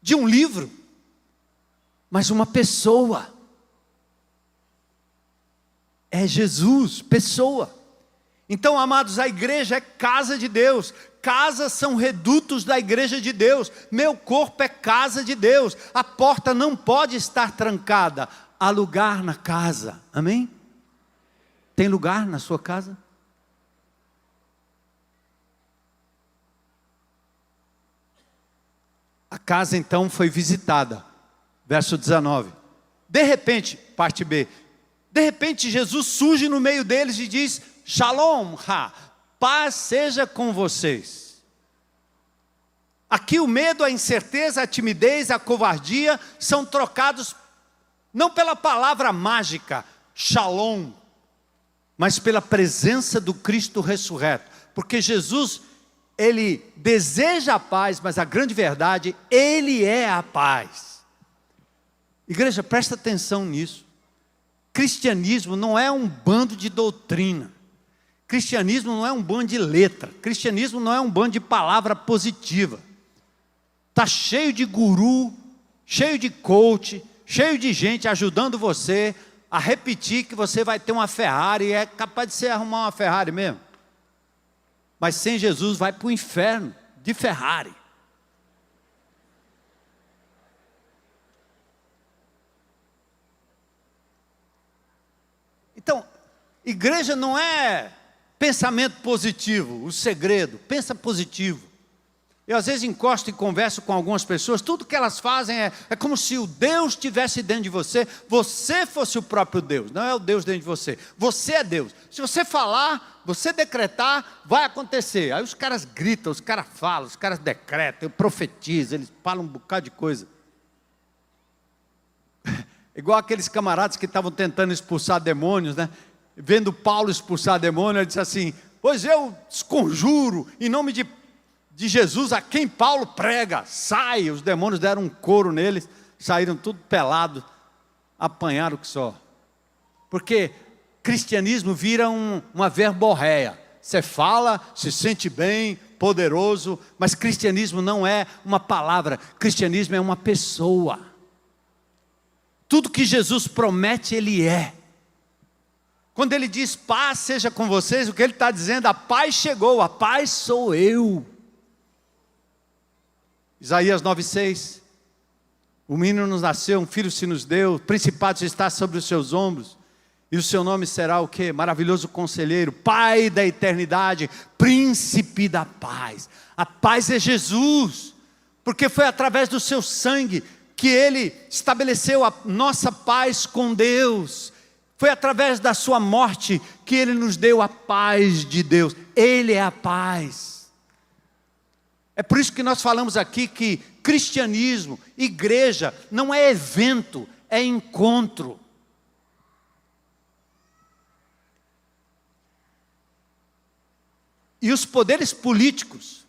de um livro, mas uma pessoa. É Jesus, pessoa. Então, amados, a igreja é casa de Deus. Casas são redutos da igreja de Deus. Meu corpo é casa de Deus. A porta não pode estar trancada. Há lugar na casa. Amém? Tem lugar na sua casa? A casa então foi visitada. Verso 19. De repente, parte B. De repente Jesus surge no meio deles e diz: Shalom, paz seja com vocês. Aqui o medo, a incerteza, a timidez, a covardia são trocados não pela palavra mágica, Shalom, mas pela presença do Cristo ressurreto. Porque Jesus, Ele deseja a paz, mas a grande verdade, Ele é a paz. Igreja, presta atenção nisso. Cristianismo não é um bando de doutrina. Cristianismo não é um bando de letra. Cristianismo não é um bando de palavra positiva. Está cheio de guru, cheio de coach, cheio de gente ajudando você a repetir que você vai ter uma Ferrari. É capaz de você arrumar uma Ferrari mesmo. Mas sem Jesus vai para o inferno de Ferrari. Então, igreja não é pensamento positivo, o segredo, pensa positivo. Eu às vezes encosto e converso com algumas pessoas, tudo que elas fazem é como se o Deus estivesse dentro de você, você fosse o próprio Deus, não é o Deus dentro de você, você é Deus. Se você falar, você decretar, vai acontecer. Aí os caras gritam, os caras falam, os caras decretam, profetizam, eles falam um bocado de coisa. Igual aqueles camaradas que estavam tentando expulsar demônios, né? Vendo Paulo expulsar demônio, ele disse assim, pois eu desconjuro em nome de Jesus a quem Paulo prega, sai. Os demônios deram um couro neles, saíram tudo pelado, apanharam que só. Porque cristianismo vira uma verborréia. Você fala, se sente bem, poderoso, mas cristianismo não é uma palavra, cristianismo é uma pessoa. Tudo que Jesus promete, Ele é. Quando Ele diz paz seja com vocês, o que Ele está dizendo? A paz chegou, a paz sou eu. Isaías 9,6, o menino nos nasceu, um filho se nos deu, o principado está sobre os seus ombros, e o seu nome será o quê? Maravilhoso conselheiro, Pai da eternidade, príncipe da paz. A paz é Jesus, porque foi através do seu sangue que Ele estabeleceu a nossa paz com Deus. Foi através da sua morte que Ele nos deu a paz de Deus. Ele é a paz. É por isso que nós falamos aqui que cristianismo, igreja, não é evento, é encontro. E os poderes políticos,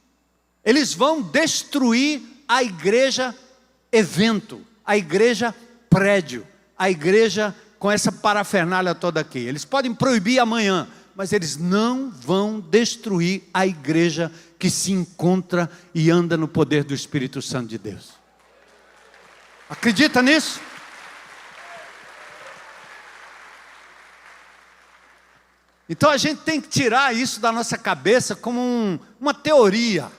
eles vão destruir a igreja evento, a igreja prédio, a igreja com essa parafernália toda aqui. Eles podem proibir amanhã, mas eles não vão destruir a igreja que se encontra e anda no poder do Espírito Santo de Deus. Acredita nisso? Então a gente tem que tirar isso da nossa cabeça como uma teoria,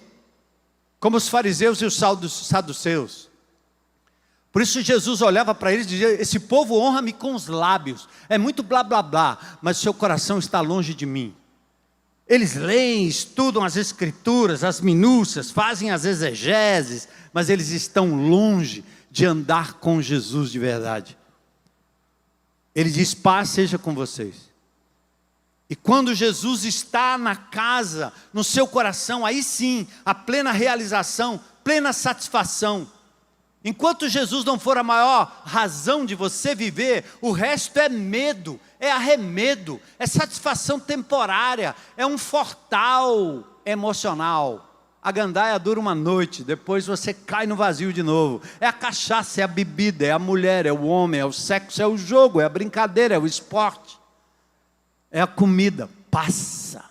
como os fariseus e os saduceus. Por isso Jesus olhava para eles e dizia, esse povo honra-me com os lábios, é muito blá blá blá, mas seu coração está longe de mim. Eles leem, estudam as escrituras, as minúcias, fazem as exegeses, mas eles estão longe de andar com Jesus de verdade. Ele diz, paz seja com vocês. E quando Jesus está na casa, no seu coração, aí sim, a plena realização, plena satisfação. Enquanto Jesus não for a maior razão de você viver, o resto é medo, é arremedo, é satisfação temporária, é um fortal emocional. A gandaia dura uma noite, depois você cai no vazio de novo. É a cachaça, é a bebida, é a mulher, é o homem, é o sexo, é o jogo, é a brincadeira, é o esporte. É a comida, passa.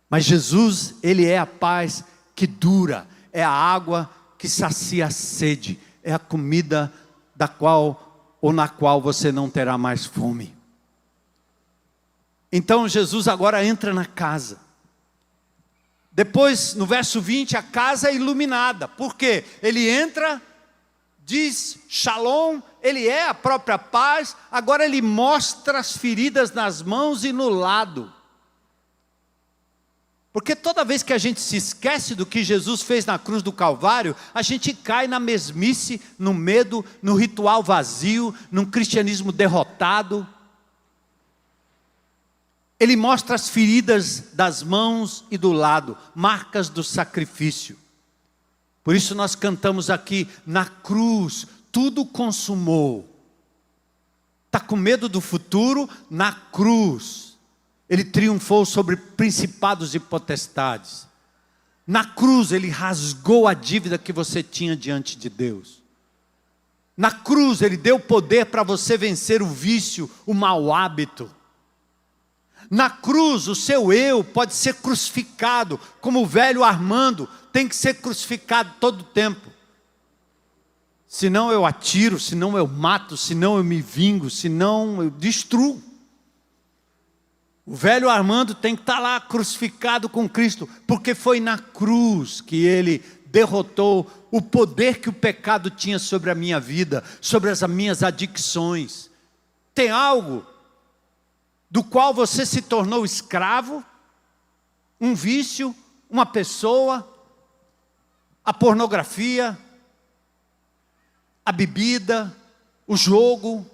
Mas Jesus, Ele é a paz que dura, é a água que sacia a sede, é a comida da qual ou na qual você não terá mais fome. Então Jesus agora entra na casa. Depois, no verso 20, a casa é iluminada. Por quê? Ele entra, diz Shalom, ele é a própria paz, agora ele mostra as feridas nas mãos e no lado. Porque toda vez que a gente se esquece do que Jesus fez na cruz do Calvário, a gente cai na mesmice, no medo, no ritual vazio, num cristianismo derrotado. Ele mostra as feridas das mãos e do lado, marcas do sacrifício. Por isso nós cantamos aqui, na cruz, tudo consumou. Está com medo do futuro? Na cruz. Ele triunfou sobre principados e potestades. Na cruz ele rasgou a dívida que você tinha diante de Deus. Na cruz ele deu poder para você vencer o vício, o mau hábito. Na cruz o seu eu pode ser crucificado, como o velho Armando tem que ser crucificado todo o tempo. Senão eu atiro, senão eu mato, senão eu me vingo, senão eu destruo. O velho Armando tem que estar lá crucificado com Cristo, porque foi na cruz que ele derrotou o poder que o pecado tinha sobre a minha vida, sobre as minhas adicções. Tem algo do qual você se tornou escravo, um vício, uma pessoa, a pornografia, a bebida, o jogo,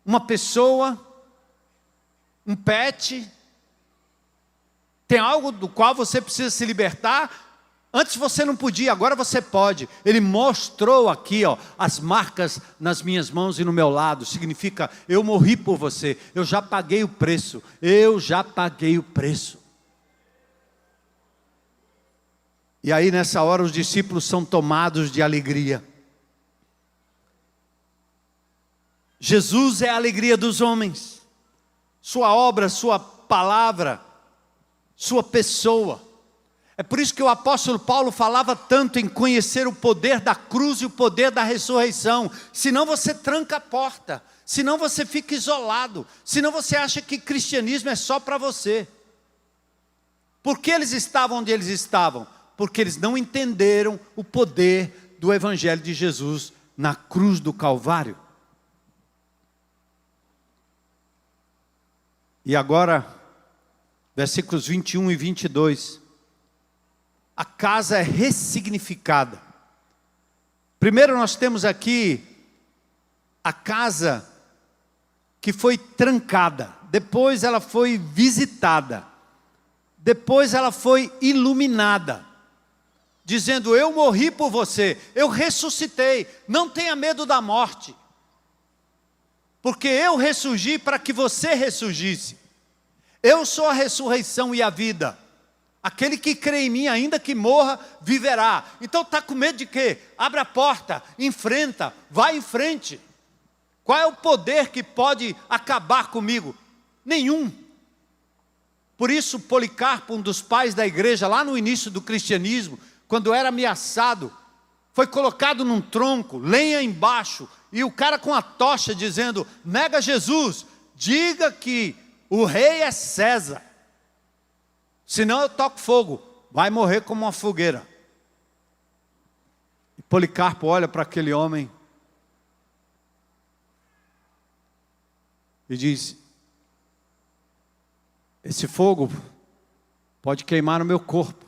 uma pessoa, um pet. Tem algo do qual você precisa se libertar. Antes você não podia, agora você pode. Ele mostrou aqui, ó, as marcas nas minhas mãos e no meu lado. Significa, eu morri por você. Eu já paguei o preço. Eu já paguei o preço. E aí nessa hora os discípulos são tomados de alegria. Jesus é a alegria dos homens. Sua obra, sua palavra, sua pessoa. É por isso que o apóstolo Paulo falava tanto em conhecer o poder da cruz e o poder da ressurreição. Senão você tranca a porta, senão você fica isolado, senão você acha que cristianismo é só para você. Por que eles estavam onde eles estavam? Porque eles não entenderam o poder do evangelho de Jesus na cruz do Calvário. E agora, versículos 21 e 22. A casa é ressignificada. Primeiro nós temos aqui a casa que foi trancada. Depois ela foi visitada. Depois ela foi iluminada. Dizendo, eu morri por você, eu ressuscitei. Não tenha medo da morte. Porque eu ressurgi para que você ressurgisse. Eu sou a ressurreição e a vida. Aquele que crê em mim, ainda que morra, viverá. Então está com medo de quê? Abre a porta, enfrenta, vai em frente. Qual é o poder que pode acabar comigo? Nenhum. Por isso Policarpo, um dos pais da igreja, lá no início do cristianismo, quando era ameaçado, foi colocado num tronco, lenha embaixo, e o cara com a tocha dizendo, nega Jesus, diga que o rei é César. Senão eu toco fogo, vai morrer como uma fogueira. E Policarpo olha para aquele homem e diz, esse fogo pode queimar o meu corpo,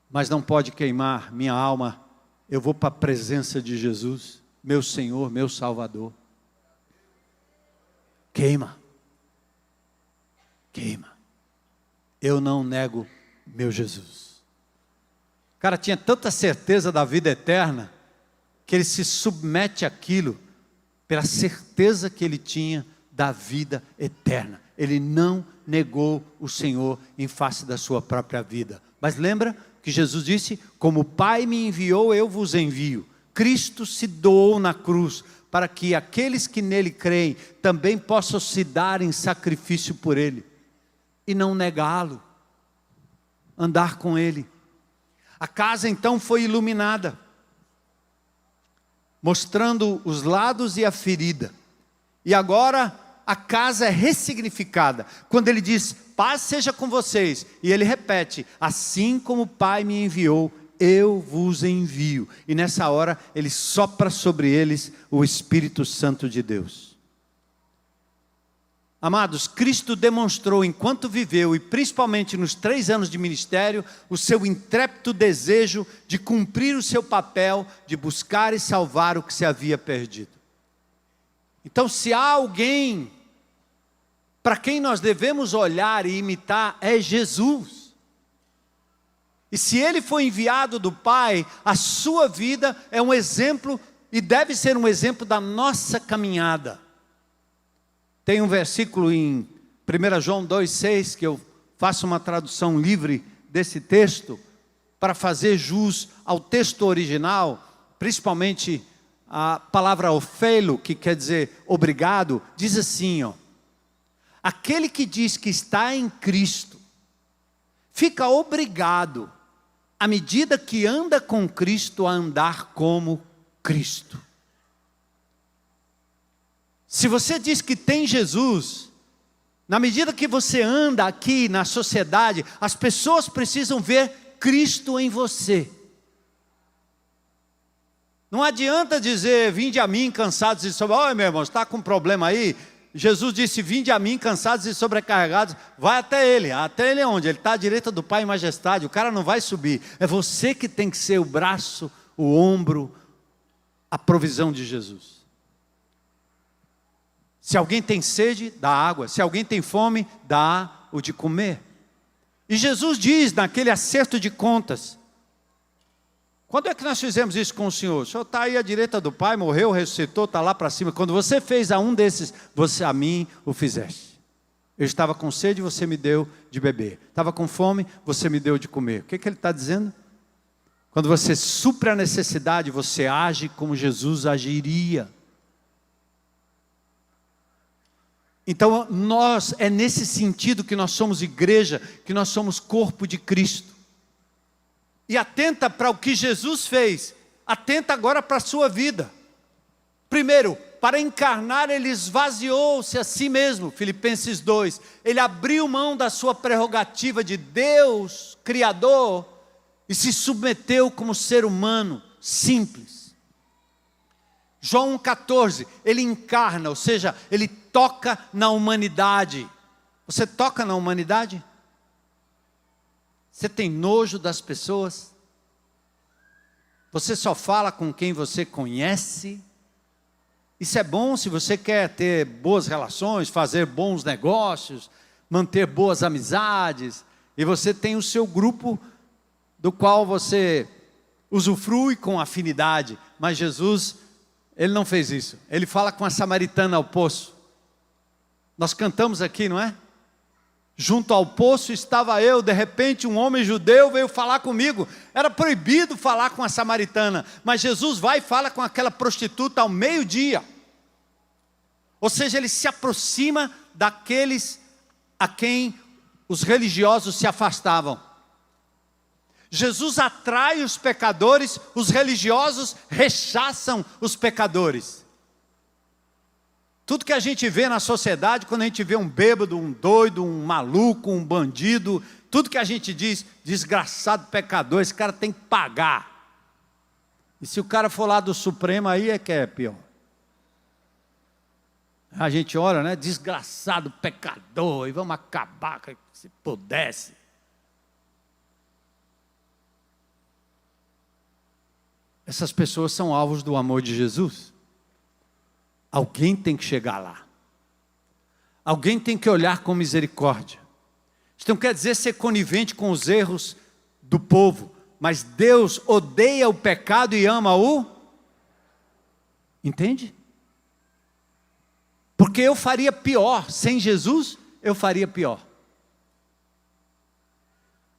mas não pode queimar minha alma. Eu vou para a presença de Jesus, meu Senhor, meu Salvador. Queima, queima. Eu não nego meu Jesus. O cara tinha tanta certeza da vida eterna, que ele se submete àquilo, pela certeza que ele tinha da vida eterna. Ele não negou o Senhor em face da sua própria vida. Mas lembra que Jesus disse, como o Pai me enviou, eu vos envio. Cristo se doou na cruz, para que aqueles que nele creem, também possam se dar em sacrifício por ele. E não negá-lo, andar com ele. A casa então foi iluminada, mostrando os lados e a ferida. E agora a casa é ressignificada. Quando ele diz, paz seja com vocês, e ele repete, assim como o Pai me enviou, eu vos envio. E nessa hora ele sopra sobre eles o Espírito Santo de Deus. Amados, Cristo demonstrou enquanto viveu, e principalmente nos 3 anos de ministério, o seu intrépido desejo de cumprir o seu papel, de buscar e salvar o que se havia perdido. Então, se há alguém para quem nós devemos olhar e imitar, é Jesus. E se ele foi enviado do Pai, a sua vida é um exemplo, e deve ser um exemplo da nossa caminhada. Tem um versículo em 1 João 2,6, que eu faço uma tradução livre desse texto, para fazer jus ao texto original, principalmente a palavra ofelo, que quer dizer obrigado, diz assim, ó, aquele que diz que está em Cristo, fica obrigado, à medida que anda com Cristo, a andar como Cristo. Se você diz que tem Jesus, na medida que você anda aqui na sociedade, as pessoas precisam ver Cristo em você. Não adianta dizer, vinde a mim cansados e sobre, olha meu irmão, está com um problema aí, Jesus disse, vinde a mim cansados e sobrecarregados, vai até Ele. Até Ele é onde? Ele está à direita do Pai em majestade, o cara não vai subir. É você que tem que ser o braço, o ombro, a provisão de Jesus. Se alguém tem sede, dá água. Se alguém tem fome, dá o de comer. E Jesus diz naquele acerto de contas, quando é que nós fizemos isso com o Senhor? O Senhor está aí à direita do Pai, morreu, ressuscitou, está lá para cima. Quando você fez a um desses, você a mim o fizeste. Eu estava com sede, você me deu de beber. Estava com fome, você me deu de comer. O que ele está dizendo? Quando você supre a necessidade, você age como Jesus agiria. Então, é nesse sentido que nós somos igreja, que nós somos corpo de Cristo. E atenta para o que Jesus fez, atenta agora para a sua vida. Primeiro, para encarnar, Ele esvaziou-se a si mesmo, Filipenses 2. Ele abriu mão da sua prerrogativa de Deus, Criador, e se submeteu como ser humano, simples. João 1,14, Ele encarna, ou seja, Ele toca na humanidade. Você toca na humanidade? Você tem nojo das pessoas? Você só fala com quem você conhece? Isso é bom se você quer ter boas relações, fazer bons negócios, manter boas amizades, e você tem o seu grupo do qual você usufrui com afinidade. Mas Jesus, Ele não fez isso. Ele fala com a samaritana ao poço. Nós cantamos aqui, não é? Junto ao poço estava eu, de repente um homem judeu veio falar comigo. Era proibido falar com a samaritana, mas Jesus vai e fala com aquela prostituta ao meio-dia. Ou seja, Ele se aproxima daqueles a quem os religiosos se afastavam. Jesus atrai os pecadores, os religiosos rechaçam os pecadores. Tudo que a gente vê na sociedade, quando a gente vê um bêbado, um doido, um maluco, um bandido, tudo que a gente diz, desgraçado pecador, esse cara tem que pagar. E se o cara for lá do Supremo, aí é que é pior. A gente olha, né? Desgraçado pecador, e vamos acabar, se pudesse. Essas pessoas são alvos do amor de Jesus. Alguém tem que chegar lá. Alguém tem que olhar com misericórdia. Isso não quer dizer ser conivente com os erros do povo, mas Deus odeia o pecado e ama o... Entende? Porque eu faria pior, sem Jesus, eu faria pior.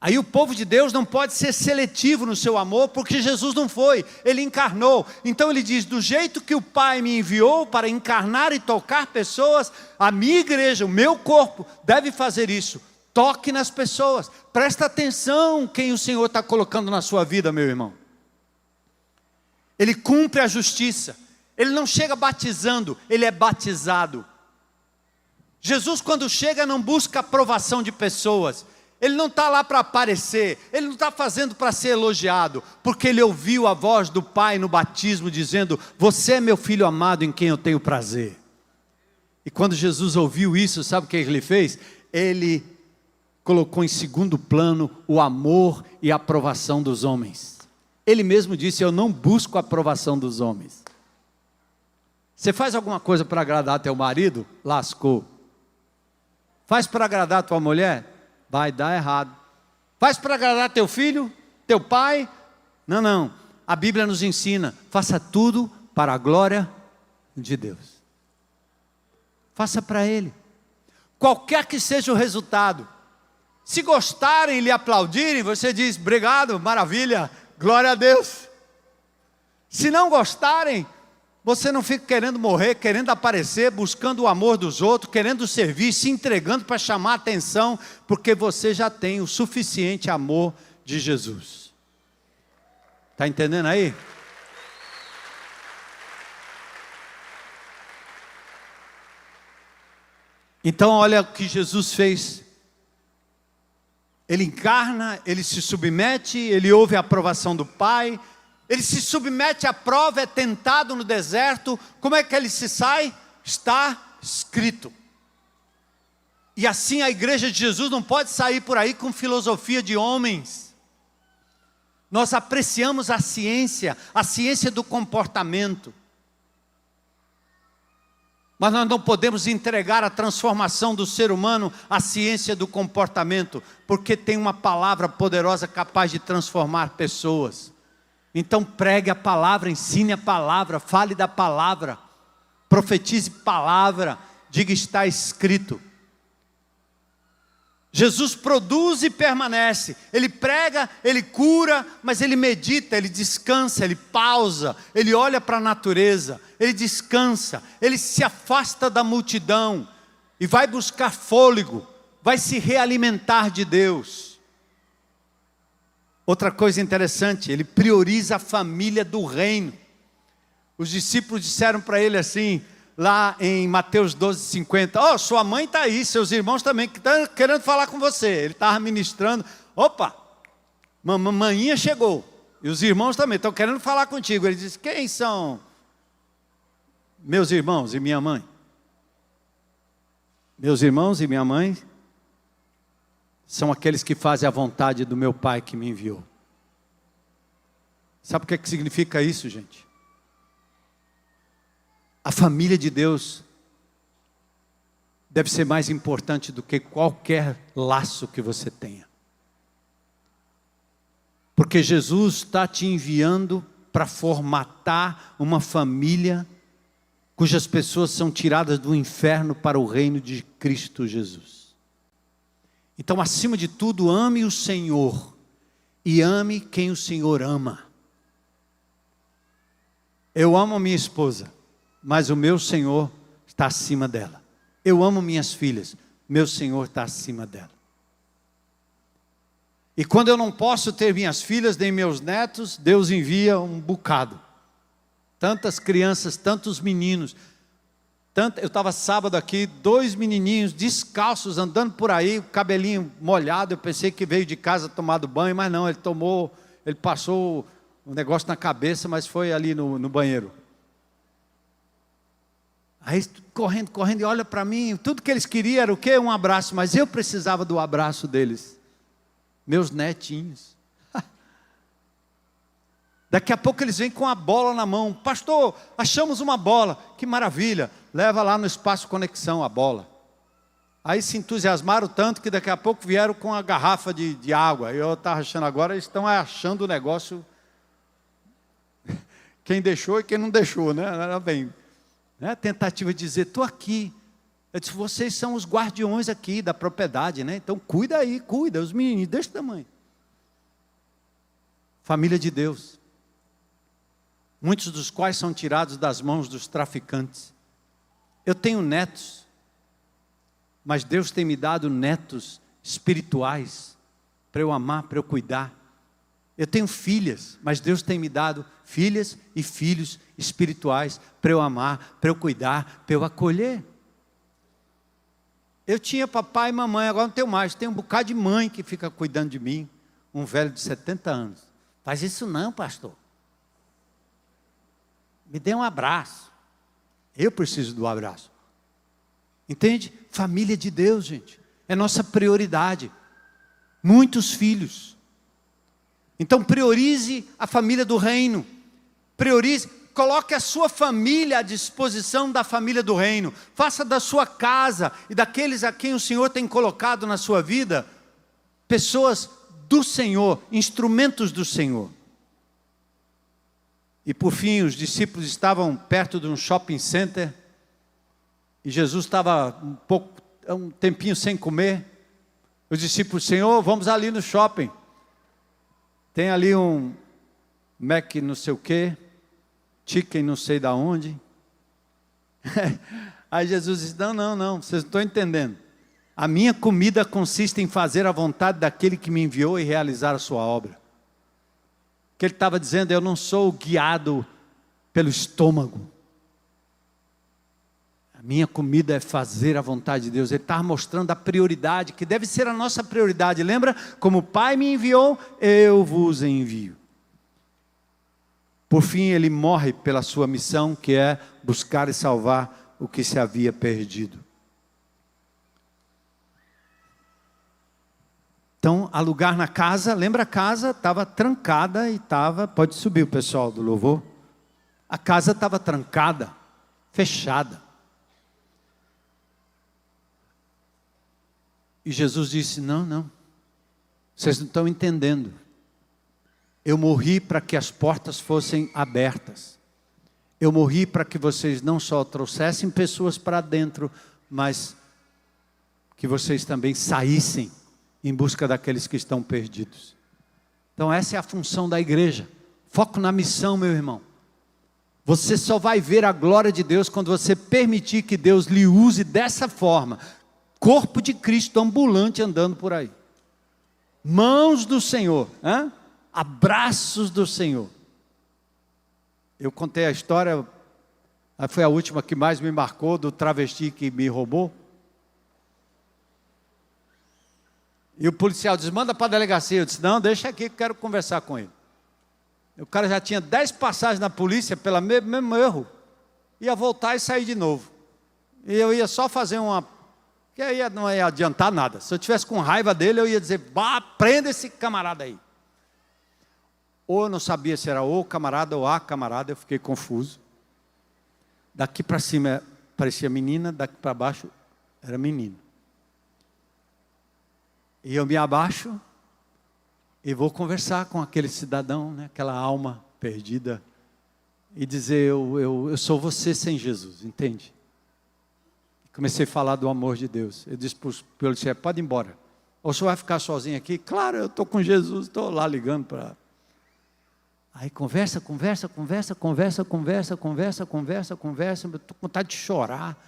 Aí o povo de Deus não pode ser seletivo no seu amor, porque Jesus não foi, Ele encarnou. Então Ele diz, do jeito que o Pai me enviou para encarnar e tocar pessoas, a minha igreja, o meu corpo, deve fazer isso. Toque nas pessoas, presta atenção quem o Senhor está colocando na sua vida, meu irmão. Ele cumpre a justiça, Ele não chega batizando, Ele é batizado. Jesus, quando chega, não busca aprovação de pessoas. Ele não está lá para aparecer, Ele não está fazendo para ser elogiado, porque Ele ouviu a voz do Pai no batismo dizendo, você é meu filho amado em quem eu tenho prazer. E quando Jesus ouviu isso, sabe o que Ele fez? Ele colocou em segundo plano o amor e a aprovação dos homens. Ele mesmo disse, eu não busco a aprovação dos homens. Você faz alguma coisa para agradar teu marido? Lascou. Faz para agradar tua mulher? Vai dar errado. Faz para agradar teu filho, teu pai? Não, não. A Bíblia nos ensina, faça tudo para a glória de Deus. Faça para Ele. Qualquer que seja o resultado. Se gostarem e lhe aplaudirem, você diz, obrigado, maravilha, glória a Deus. Se não gostarem, você não fica querendo morrer, querendo aparecer, buscando o amor dos outros, querendo servir, se entregando para chamar a atenção, porque você já tem o suficiente amor de Jesus. Está entendendo aí? Então olha o que Jesus fez. Ele encarna, Ele se submete, Ele ouve a aprovação do Pai, Ele se submete à prova, é tentado no deserto. Como é que Ele se sai? Está escrito. E assim a igreja de Jesus não pode sair por aí com filosofia de homens. Nós apreciamos a ciência do comportamento. Mas nós não podemos entregar a transformação do ser humano à ciência do comportamento, porque tem uma palavra poderosa capaz de transformar pessoas. Então pregue a palavra, ensine a palavra, fale da palavra, profetize palavra, diga está escrito. Jesus produz e permanece, Ele prega, Ele cura, mas Ele medita, Ele descansa, Ele pausa, Ele olha para a natureza, Ele descansa, Ele se afasta da multidão e vai buscar fôlego, vai se realimentar de Deus. Outra coisa interessante, Ele prioriza a família do reino. Os discípulos disseram para Ele assim, lá em Mateus 12:50, sua mãe está aí, seus irmãos também, que estão querendo falar com você. Ele estava ministrando, opa, maminha chegou, e os irmãos também estão querendo falar contigo. Ele disse, quem são meus irmãos e minha mãe? Meus irmãos e minha mãe são aqueles que fazem a vontade do meu Pai que me enviou. Sabe o que significa isso, gente? A família de Deus deve ser mais importante do que qualquer laço que você tenha. Porque Jesus está te enviando para formatar uma família cujas pessoas são tiradas do inferno para o reino de Cristo Jesus. Então, acima de tudo, ame o Senhor e ame quem o Senhor ama. Eu amo a minha esposa, mas o meu Senhor está acima dela. Eu amo minhas filhas, meu Senhor está acima dela. E quando eu não posso ter minhas filhas nem meus netos, Deus envia um bocado. Tantas crianças, tantos meninos. Eu estava sábado aqui, 2 menininhos descalços, andando por aí, o cabelinho molhado. Eu pensei que veio de casa tomado banho, mas não, ele passou um negócio na cabeça, mas foi ali no banheiro. Aí correndo, e olha para mim, tudo que eles queriam era o quê? Um abraço, mas eu precisava do abraço deles. Meus netinhos. Daqui a pouco eles vêm com a bola na mão. Pastor, achamos uma bola. Que maravilha. Leva lá no Espaço Conexão a bola. Aí se entusiasmaram tanto que daqui a pouco vieram com a garrafa de água. Eu estava achando agora, eles estão achando o negócio. Quem deixou e quem não deixou, né? Era bem. Né? Tentativa de dizer, estou aqui. Eu disse, vocês são os guardiões aqui da propriedade, né? Então cuida aí, cuida. Os meninos, desse tamanho. Família de Deus. Muitos dos quais são tirados das mãos dos traficantes. Eu tenho netos, mas Deus tem me dado netos espirituais, para eu amar, para eu cuidar. Eu tenho filhas, mas Deus tem me dado filhas e filhos espirituais, para eu amar, para eu cuidar, para eu acolher. Eu tinha papai e mamãe, agora não tenho mais, tenho um bocado de mãe que fica cuidando de mim, um velho de 70 anos. Faz isso não, pastor. Me dê um abraço. Eu preciso do abraço. Entende? Família de Deus, gente. É nossa prioridade. Muitos filhos. Então priorize a família do reino. Priorize, coloque a sua família à disposição da família do reino. Faça da sua casa e daqueles a quem o Senhor tem colocado na sua vida, pessoas do Senhor, instrumentos do Senhor. E por fim, os discípulos estavam perto de um shopping center, e Jesus estava um tempinho sem comer. Os discípulos, Senhor, vamos ali no shopping. Tem ali um Mac não sei o quê, chicken não sei da onde. Aí Jesus disse, não, vocês não estão entendendo. A minha comida consiste em fazer a vontade daquele que me enviou e realizar a sua obra. Que ele estava dizendo, eu não sou guiado pelo estômago. A minha comida é fazer a vontade de Deus. Ele estava mostrando a prioridade, que deve ser a nossa prioridade. Lembra? Como o Pai me enviou, eu vos envio. Por fim, ele morre pela sua missão, que é buscar e salvar o que se havia perdido. Então, alugar na casa, lembra a casa estava trancada e estava, pode subir o pessoal do louvor. A casa estava trancada, fechada. E Jesus disse, não, vocês não estão entendendo. Eu morri para que as portas fossem abertas. Eu morri para que vocês não só trouxessem pessoas para dentro, mas que vocês também saíssem em busca daqueles que estão perdidos. Então essa é a função da igreja. Foco na missão, meu irmão. Você só vai ver a glória de Deus quando você permitir que Deus lhe use dessa forma. Corpo de Cristo ambulante andando por aí. Mãos do Senhor, abraços do Senhor. Eu contei a história, foi a última que mais me marcou, do travesti que me roubou. E o policial disse, manda para a delegacia. Eu disse, não, deixa aqui que eu quero conversar com ele. O cara já tinha 10 passagens na polícia pelo mesmo erro. Ia voltar e sair de novo. E eu ia só fazer uma... que aí não ia adiantar nada. Se eu tivesse com raiva dele, eu ia dizer, prenda esse camarada aí. Ou eu não sabia se era o camarada ou a camarada, eu fiquei confuso. Daqui para cima parecia menina, daqui para baixo era menino. E eu me abaixo e vou conversar com aquele cidadão, aquela alma perdida, e dizer, eu sou você sem Jesus, entende? Comecei a falar do amor de Deus. Eu disse para o policial, pode ir embora. Ou você vai ficar sozinho aqui? Claro, eu estou com Jesus, estou lá ligando para... Aí conversa, estou com vontade de chorar.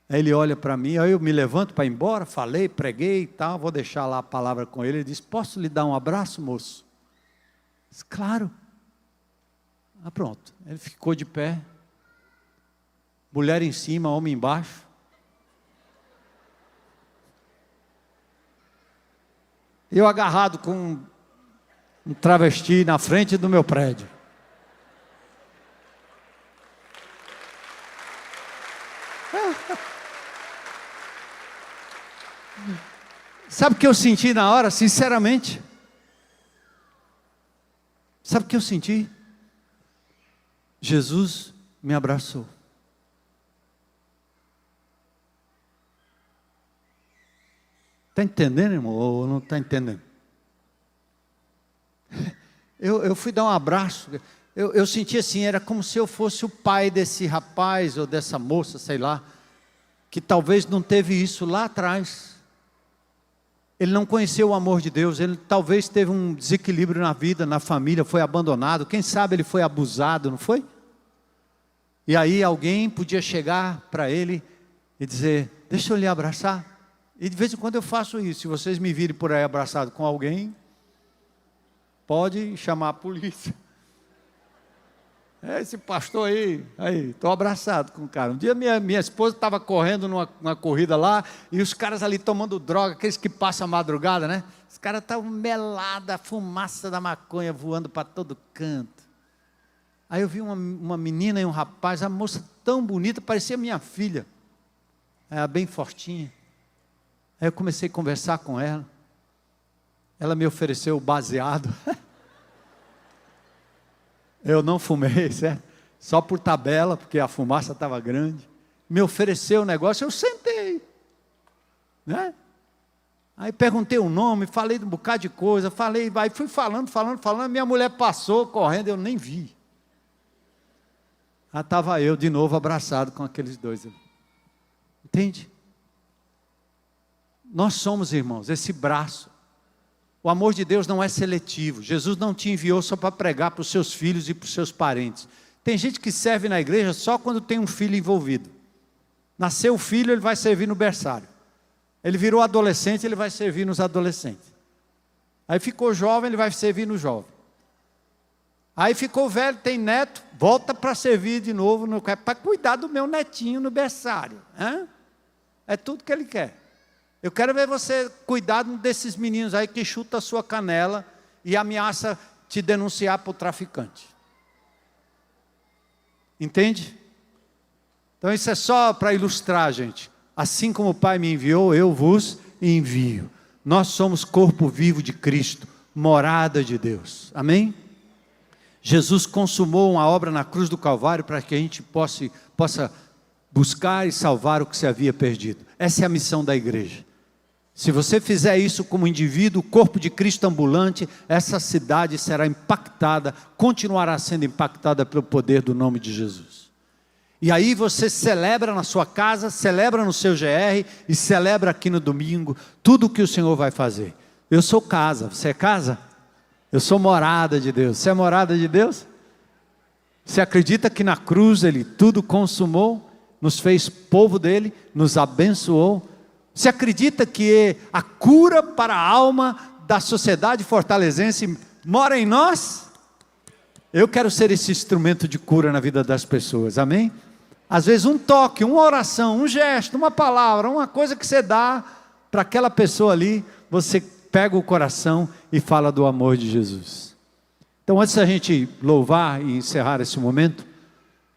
Aí ele olha para mim, aí eu me levanto para ir embora, falei, preguei e tal, vou deixar lá a palavra com ele. Ele disse, posso lhe dar um abraço, moço? Eu disse, claro. Pronto, ele ficou de pé, mulher em cima, homem embaixo. Eu agarrado com um travesti na frente do meu prédio. Sabe o que eu senti na hora, sinceramente? Sabe o que eu senti? Jesus me abraçou. Está entendendo, irmão? Ou não está entendendo? Eu fui dar um abraço. Eu senti assim, era como se eu fosse o pai desse rapaz ou dessa moça, sei lá, que talvez não teve isso lá atrás. Ele não conheceu o amor de Deus, ele talvez teve um desequilíbrio na vida, na família, foi abandonado, quem sabe ele foi abusado, não foi? E aí alguém podia chegar para ele e dizer, deixa eu lhe abraçar. E de vez em quando eu faço isso, se vocês me virem por aí abraçado com alguém, pode chamar a polícia. Esse pastor aí, estou abraçado com o cara. Um dia minha esposa estava correndo numa corrida lá, e os caras ali tomando droga, aqueles que passam a madrugada, né? Os caras estavam melados, a fumaça da maconha voando para todo canto. Aí eu vi uma menina e um rapaz, a moça tão bonita, parecia minha filha. Era bem fortinha. Aí eu comecei a conversar com ela. Ela me ofereceu o baseado. Eu não fumei, certo? Só por tabela, porque a fumaça estava grande. Me ofereceu o negócio, eu sentei. Né? Aí perguntei o nome, falei de um bocado de coisa, fui falando, minha mulher passou correndo, eu nem vi. Aí estava eu de novo abraçado com aqueles dois ali. Entende? Nós somos, irmãos, esse braço. O amor de Deus não é seletivo. Jesus não te enviou só para pregar para os seus filhos e para os seus parentes. Tem gente que serve na igreja só quando tem um filho envolvido. Nasceu o filho, ele vai servir no berçário. Ele virou adolescente, ele vai servir nos adolescentes. Aí ficou jovem, ele vai servir no jovem. Aí ficou velho, tem neto, volta para servir de novo, para cuidar do meu netinho no berçário. É tudo que ele quer. Eu quero ver você cuidar desses meninos aí que chuta a sua canela e ameaça te denunciar para o traficante. Entende? Então isso é só para ilustrar, gente. Assim como o Pai me enviou, eu vos envio. Nós somos corpo vivo de Cristo, morada de Deus. Amém? Jesus consumou uma obra na cruz do Calvário para que a gente possa buscar e salvar o que se havia perdido. Essa é a missão da igreja. Se você fizer isso como indivíduo, corpo de Cristo ambulante, essa cidade será impactada, continuará sendo impactada pelo poder do nome de Jesus. E aí você celebra na sua casa, celebra no seu GR e celebra aqui no domingo tudo o que o Senhor vai fazer. Eu sou casa, você é casa? Eu sou morada de Deus. Você é morada de Deus? Você acredita que na cruz Ele tudo consumou, nos fez povo dEle, nos abençoou? Você acredita que a cura para a alma da sociedade fortalezense mora em nós? Eu quero ser esse instrumento de cura na vida das pessoas, amém? Às vezes um toque, uma oração, um gesto, uma palavra, uma coisa que você dá para aquela pessoa ali, você pega o coração e fala do amor de Jesus. Então, antes da gente louvar e encerrar esse momento,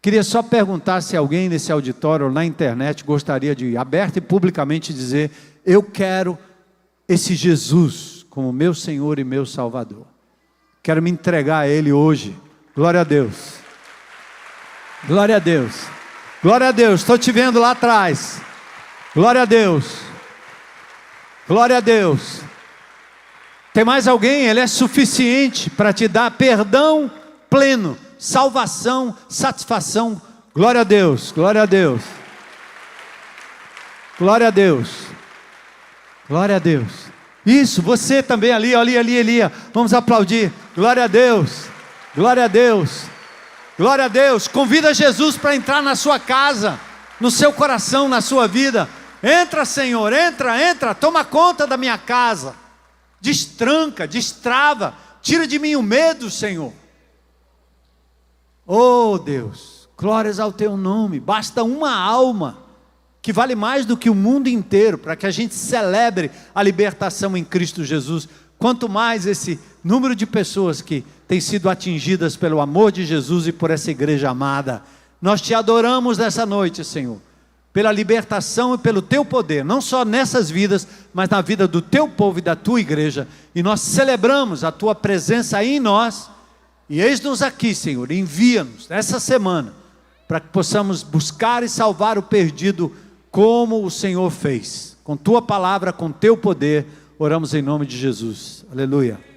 queria só perguntar se alguém nesse auditório ou na internet gostaria de, aberto e publicamente, dizer: eu quero esse Jesus como meu Senhor e meu Salvador. Quero me entregar a Ele hoje. Glória a Deus. Glória a Deus. Glória a Deus. Estou te vendo lá atrás. Glória a Deus. Glória a Deus. Tem mais alguém? Ele é suficiente para te dar perdão pleno, salvação, satisfação. Glória a Deus, glória a Deus. Glória a Deus. Glória a Deus. Isso, você também ali. Vamos aplaudir. Glória a Deus. Glória a Deus. Glória a Deus. Convida Jesus para entrar na sua casa, no seu coração, na sua vida. Entra, Senhor, entra. Toma conta da minha casa. Destranca, destrava. Tira de mim o medo, Senhor. Oh Deus, glórias ao teu nome. Basta uma alma, que vale mais do que o mundo inteiro, para que a gente celebre a libertação em Cristo Jesus. Quanto mais esse número de pessoas que têm sido atingidas pelo amor de Jesus e por essa igreja amada. Nós te adoramos nessa noite, Senhor, pela libertação e pelo teu poder, não só nessas vidas, mas na vida do teu povo e da tua igreja. E nós celebramos a tua presença aí em nós. E eis-nos aqui, Senhor, envia-nos essa semana, para que possamos buscar e salvar o perdido, como o Senhor fez. Com tua palavra, com teu poder, oramos em nome de Jesus. Aleluia.